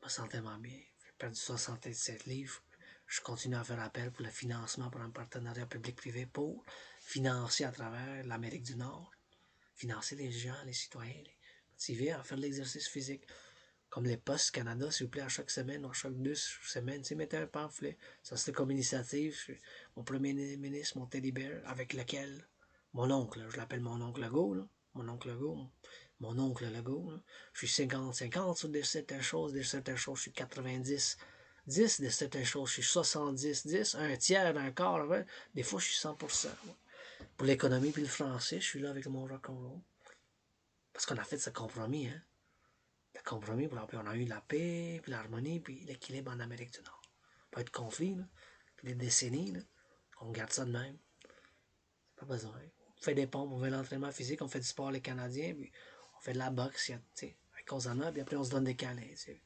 Je me sens tellement bien. J'ai perdu 67 livres. Je continue à faire appel pour le financement pour un partenariat public-privé pour financer à travers l'Amérique du Nord, financer les gens, les citoyens, les motiver à faire de l'exercice physique. Comme les postes Canada, s'il vous plaît, à chaque semaine ou à chaque 2 semaines, mettez un pamphlet. Ça, c'était comme initiative. Mon premier ministre, mon teddy bear, avec lequel mon oncle, je l'appelle mon oncle Legault, là, mon oncle Legault, là, je suis 50-50 sur certaines choses, je suis 90 10, de certaines choses, je suis 70, 10, un tiers, un quart, ouais. Des fois, je suis 100%. Ouais. Pour l'économie puis le français, je suis là avec mon rock'n'roll. Parce qu'on a fait ce compromis, hein. Le compromis, puis on a eu la paix, puis l'harmonie, puis l'équilibre en Amérique du Nord. Pas de conflit, là, puis des décennies, là. On garde ça de même. Pas besoin. On fait des pompes, on fait l'entraînement physique, on fait du sport les Canadiens, puis on fait de la boxe, à cause en a, puis après on se donne des câlins. T'sais.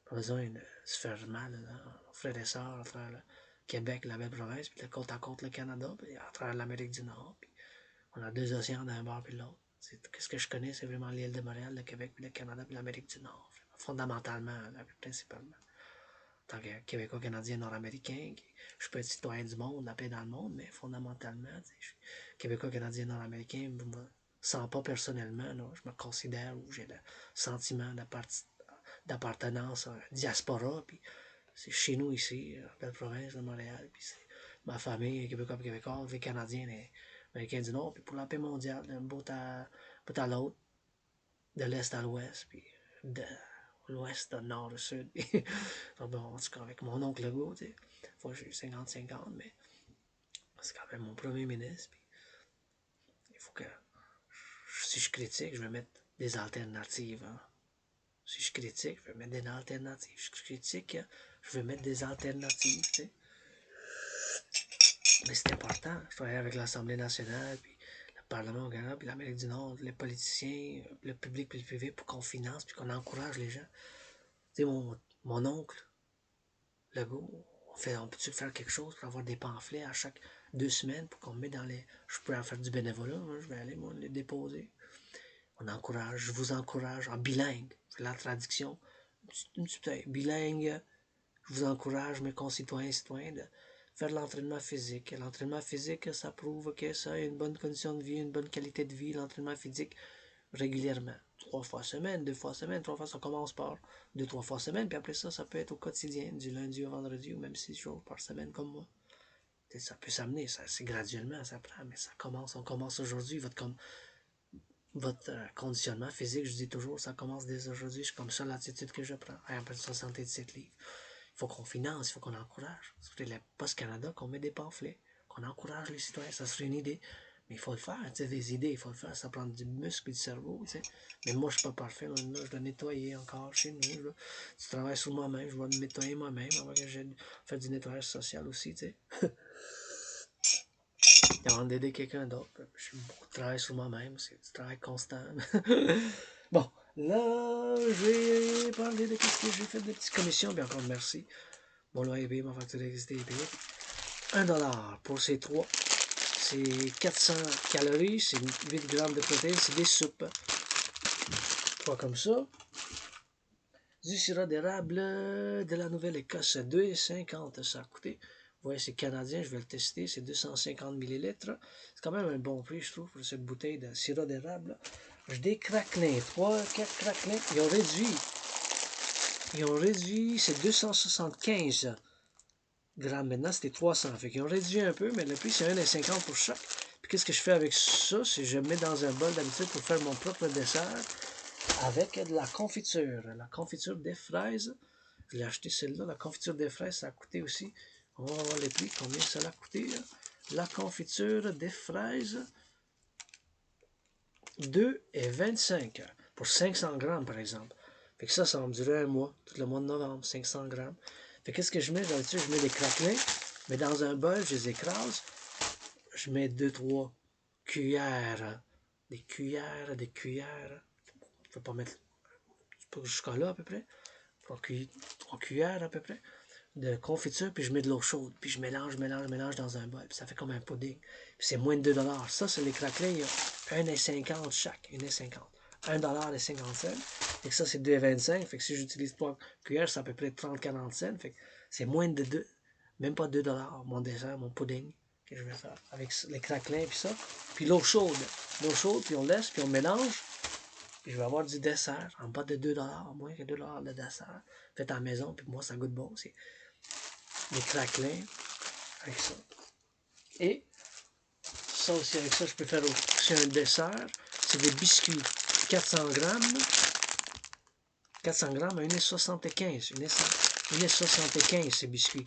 Pas besoin de se faire mal, là, frères et sœurs, à travers le Québec, la belle province, puis de côte à côte le Canada, puis à travers l'Amérique du Nord, puis on a deux océans d'un bord puis de l'autre. Qu'est-ce que je connais, c'est vraiment l'île de Montréal, le Québec, puis le Canada, puis l'Amérique du Nord. Fondamentalement, là, principalement. En tant que Québécois, Canadien, Nord-Américain, je peux être citoyen du monde, la paix dans le monde, mais fondamentalement, je suis Québécois, Canadien, Nord-Américain, je me sens pas personnellement, là, je me considère où j'ai le sentiment d'appartenance à la diaspora, puis c'est chez nous ici, dans la province de Montréal, puis c'est ma famille, Québécois, Québécois, les Canadiens, les Américains du Nord, puis pour la paix mondiale, d'un bout à l'autre, de l'Est à l'Ouest, puis de l'Ouest au Nord au Sud. Bon, en tout cas, avec mon oncle Legault, tu sais, fois j'ai eu 50-50, mais c'est quand même mon premier ministre, puis il faut que, si je critique, je vais mettre des alternatives, hein. Si je critique, je vais mettre des alternatives. Si je critique, je vais mettre des alternatives, tu sais. Mais c'est important. Je travaille avec l'Assemblée nationale, puis le Parlement au Canada, puis l'Amérique du Nord, les politiciens, le public puis le privé, pour qu'on finance, puis qu'on encourage les gens. Tu sais, mon oncle, Legault, on peut-tu faire quelque chose pour avoir des pamphlets à chaque 2 semaines pour qu'on mette dans les... Je peux en faire du bénévolat, hein, je vais aller, moi, les déposer. On encourage, je vous encourage en bilingue. C'est la traduction. Bilingue, je vous encourage, mes concitoyens et citoyens, de faire de l'entraînement physique. L'entraînement physique, ça prouve que ça a une bonne condition de vie, une bonne qualité de vie, l'entraînement physique régulièrement. 3 fois semaine, 2 fois semaine, 3 fois, ça commence par 2-3 fois semaine, puis après ça, ça peut être au quotidien, du lundi au vendredi, ou même 6 jours par semaine, comme moi. Ça peut s'amener, c'est graduellement, ça prend, mais ça commence, on commence aujourd'hui, votre conditionnement physique, je dis toujours, ça commence dès aujourd'hui, c'est comme ça l'attitude que je prends. Après 77 livres. Il faut qu'on finance, il faut qu'on encourage. C'est les Post Canada qu'on met des pamphlets, qu'on encourage les citoyens, ça serait une idée. Mais il faut le faire, tu sais, des idées, il faut le faire, ça prend du muscle et du cerveau, tu sais. Mais moi, je suis pas parfait, là, je dois nettoyer encore chez nous, là. Tu travailles sur moi-même, je dois me nettoyer moi-même, avant que je fasse du nettoyage social aussi, tu sais. Avant d'aider quelqu'un d'autre, je travaille sur moi-même, c'est du travail constant. Bon, là, je vais parler de ce que j'ai fait de petites commissions, bien encore merci. Mon loyer est payé, ma facture d'électricité est payée. 1$ pour ces 3. C'est 400 calories, c'est 8 grammes de protéines, c'est des soupes. 3 comme ça. Du sirop d'érable de la Nouvelle-Écosse, 2,50 ça a coûté. Vous voyez, c'est canadien, je vais le tester, c'est 250 ml. C'est quand même un bon prix, je trouve, pour cette bouteille de sirop d'érable. J'ai des craquelins, 4 craquelins. Ils ont réduit, c'est 275 grammes. Maintenant, c'était 300. Fait qu'ils ont réduit un peu, mais le prix, c'est 1,50 pour chaque. Puis qu'est-ce que je fais avec ça? C'est que je mets dans un bol d'habitude pour faire mon propre dessert avec de la confiture. La confiture des fraises. Je l'ai acheté celle-là. La confiture des fraises, ça a coûté aussi. On va voir les prix, combien ça a coûté. La confiture des fraises, 2,25 pour 500 grammes, par exemple. Fait que ça va me durer un mois, tout le mois de novembre, 500 grammes. Fait qu'est-ce que je mets? D'habitude, je mets des craquelins, mais dans un bol, je les écrase. Je mets 2-3 cuillères. Des cuillères. Je peux pas mettre jusqu'à là à peu près. 3 cuillères à peu près de confiture, puis je mets de l'eau chaude, puis je mélange dans un bol, puis ça fait comme un pudding. Puis c'est moins de 2$. Ça, c'est les craquelins, il y a 1,50 chaque, 1,50. 1,50$. Fait que ça, c'est 2,25. Fait que si j'utilise 3 cuillères, c'est à peu près 30-40 cents. Fait que c'est moins de 2, même pas 2$, mon dessert, mon pudding que je vais faire avec les craquelins, puis ça. Puis l'eau chaude, puis on laisse, puis on mélange. Puis je vais avoir du dessert en bas de 2$, moins que 2$ de dessert, fait à la maison, puis moi, ça goûte bon aussi. Des craquelins avec ça. Et ça aussi, avec ça, je peux faire aussi un dessert. C'est des biscuits. 400 grammes. 400 grammes à 1,75. 1,75 ces biscuits.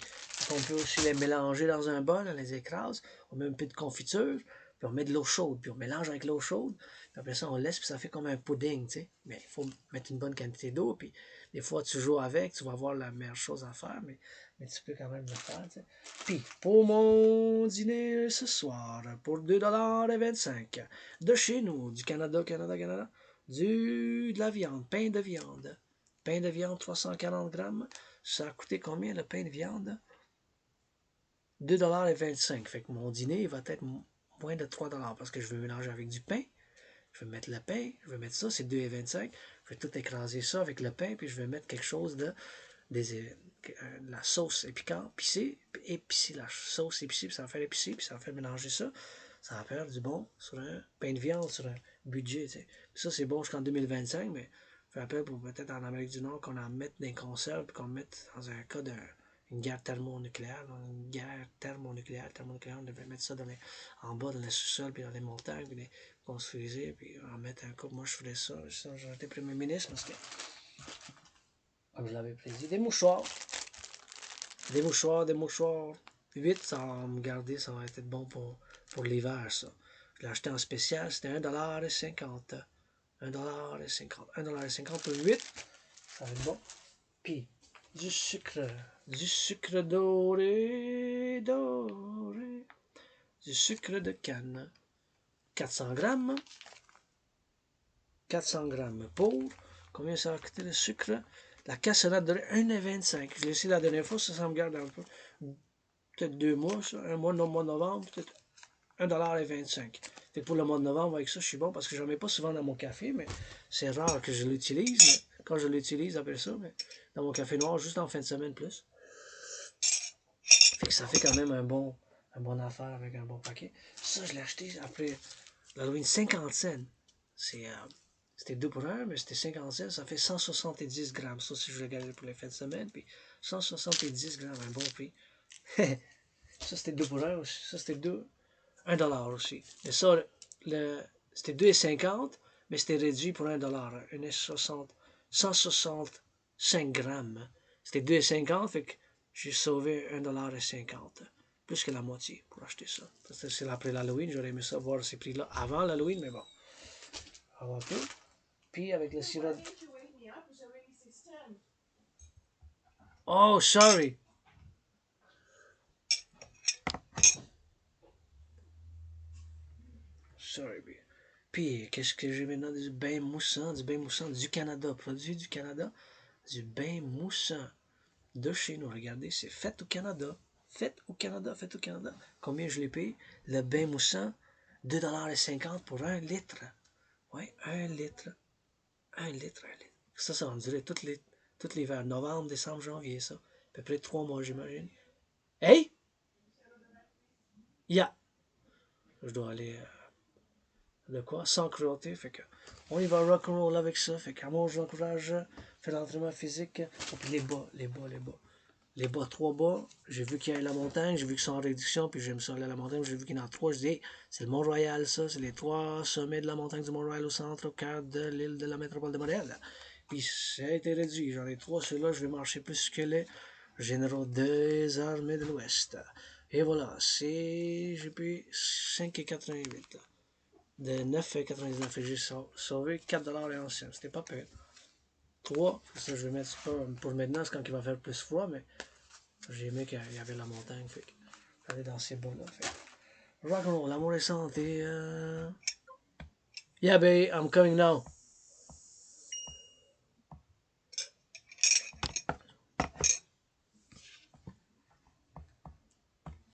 Donc, on peut aussi les mélanger dans un bol, on les écrase, on met un peu de confiture, puis on met de l'eau chaude, puis on mélange avec l'eau chaude, puis après ça, on laisse, puis ça fait comme un pudding, tu sais. Mais il faut mettre une bonne quantité d'eau, puis des fois, tu joues avec, tu vas voir la meilleure chose à faire, mais tu peux quand même le faire, tu sais. Puis, pour mon dîner ce soir, pour 2,25 $ de chez nous, du Canada, de la viande, pain de viande. Pain de viande, 340 grammes. Ça a coûté combien le pain de viande? 2,25 $. Fait que mon dîner va être moins de 3 $ parce que je vais mélanger avec du pain. Je vais mettre le pain, je vais mettre ça, c'est 2,25 $. Je vais tout écraser ça avec le pain, puis je vais mettre quelque chose de la sauce épicante, épicée, la sauce épicée, puis ça va faire épicé, puis ça va faire mélanger ça. Ça va faire du bon sur un pain de viande, sur un budget. Tu sais. Ça, c'est bon jusqu'en 2025, mais je rappelle pour peut-être en Amérique du Nord qu'on en mette dans les conserves, puis qu'on le mette dans un cas d'une guerre thermonucléaire. Une guerre thermonucléaire, on devrait mettre ça en bas, dans le sous-sol, puis dans les montagnes, puis les construiser, puis en mettre un couple. Moi, je ferais ça. J'aurais été premier ministre parce que, comme je l'avais prédit, des mouchoirs. Des mouchoirs. 8, ça va me garder, ça va être bon pour l'hiver, ça. Je l'ai acheté en spécial, c'était 1,50 $. 1,50 $. 1,50 $ pour 8, ça va être bon. Puis, du sucre doré, du sucre de canne. 400 grammes. 400 grammes pour. Combien ça va coûter le sucre? La cassonade de 1,25 $. Je l'ai essayé la dernière fois, ça me garde un peu. Peut-être 2 mois, ça. Un mois, mois de novembre, peut-être 1,25 $. Fait que pour le mois de novembre, avec ça, je suis bon parce que je n'en mets pas souvent dans mon café, mais c'est rare que je l'utilise. Mais quand je l'utilise, après ça, mais dans mon café noir, juste en fin de semaine plus. Fait que ça fait quand même un bon affaire avec un bon paquet. Ça, je l'ai acheté après l'Halloween 50 cents. C'était 2 pour 1, mais c'était 50 cents. Ça fait 170 grammes. Ça, si je le garde pour les fins de semaine. Puis 170 grammes, un bon prix. Ça, c'était 2 pour 1 aussi. Ça, c'était 1 $ aussi. Mais ça, c'était 2,50 $, mais c'était réduit pour 1 $. 165 grammes. C'était 2,50 $, fait que j'ai sauvé 1,50 $. Plus que la moitié pour acheter ça. C'est après l'Halloween, j'aurais aimé ça voir ces prix-là avant l'Halloween, mais bon. On va peu. Puis avec le sirop. Oh, sorry. Sorry. Puis, qu'est-ce que j'ai maintenant? Du bain moussant du Canada. Produit du Canada. Du bain moussant de chez nous. Regardez, c'est fait au Canada. Fait au Canada. Combien je l'ai payé? Le bain moussant, 2,50 $ pour 1 litre. Oui, 1 litre. 1 litre. Ça on dirait tout l'hiver. Novembre, décembre, janvier, ça. À peu près 3 mois, j'imagine. Hey! Yeah! Je dois aller... de quoi? Sans cruauté. Fait que on y va rock'n'roll avec ça. Fait qu'à moi, j'encourage faire l'entraînement physique. Oh, puis les bas. Les bas, 3 bas. J'ai vu qu'il y a la montagne, j'ai vu qu'ils sont en réduction, puis j'aime ça aller à la montagne. J'ai vu qu'il y en a 3. Je dis, hey, c'est le Mont-Royal, ça. C'est les 3 sommets de la montagne du Mont-Royal au centre, au cœur de l'île de la métropole de Montréal. Puis ça a été réduit. J'en ai 3. Ceux-là, je vais marcher plus que les généraux des armées de l'Ouest. Et voilà, j'ai payé 5,88 $. De 9,99 $. J'ai sauvé 4 $ et 11 cents. C'était pas pire. 3, ça je vais mettre ça pour maintenant, c'est quand il va faire plus froid, mais j'ai aimé qu'il y avait la montagne. Fait que aller dans ces bas-là. Rock'n'roll, l'amour et santé. Yeah, babe, I'm coming now.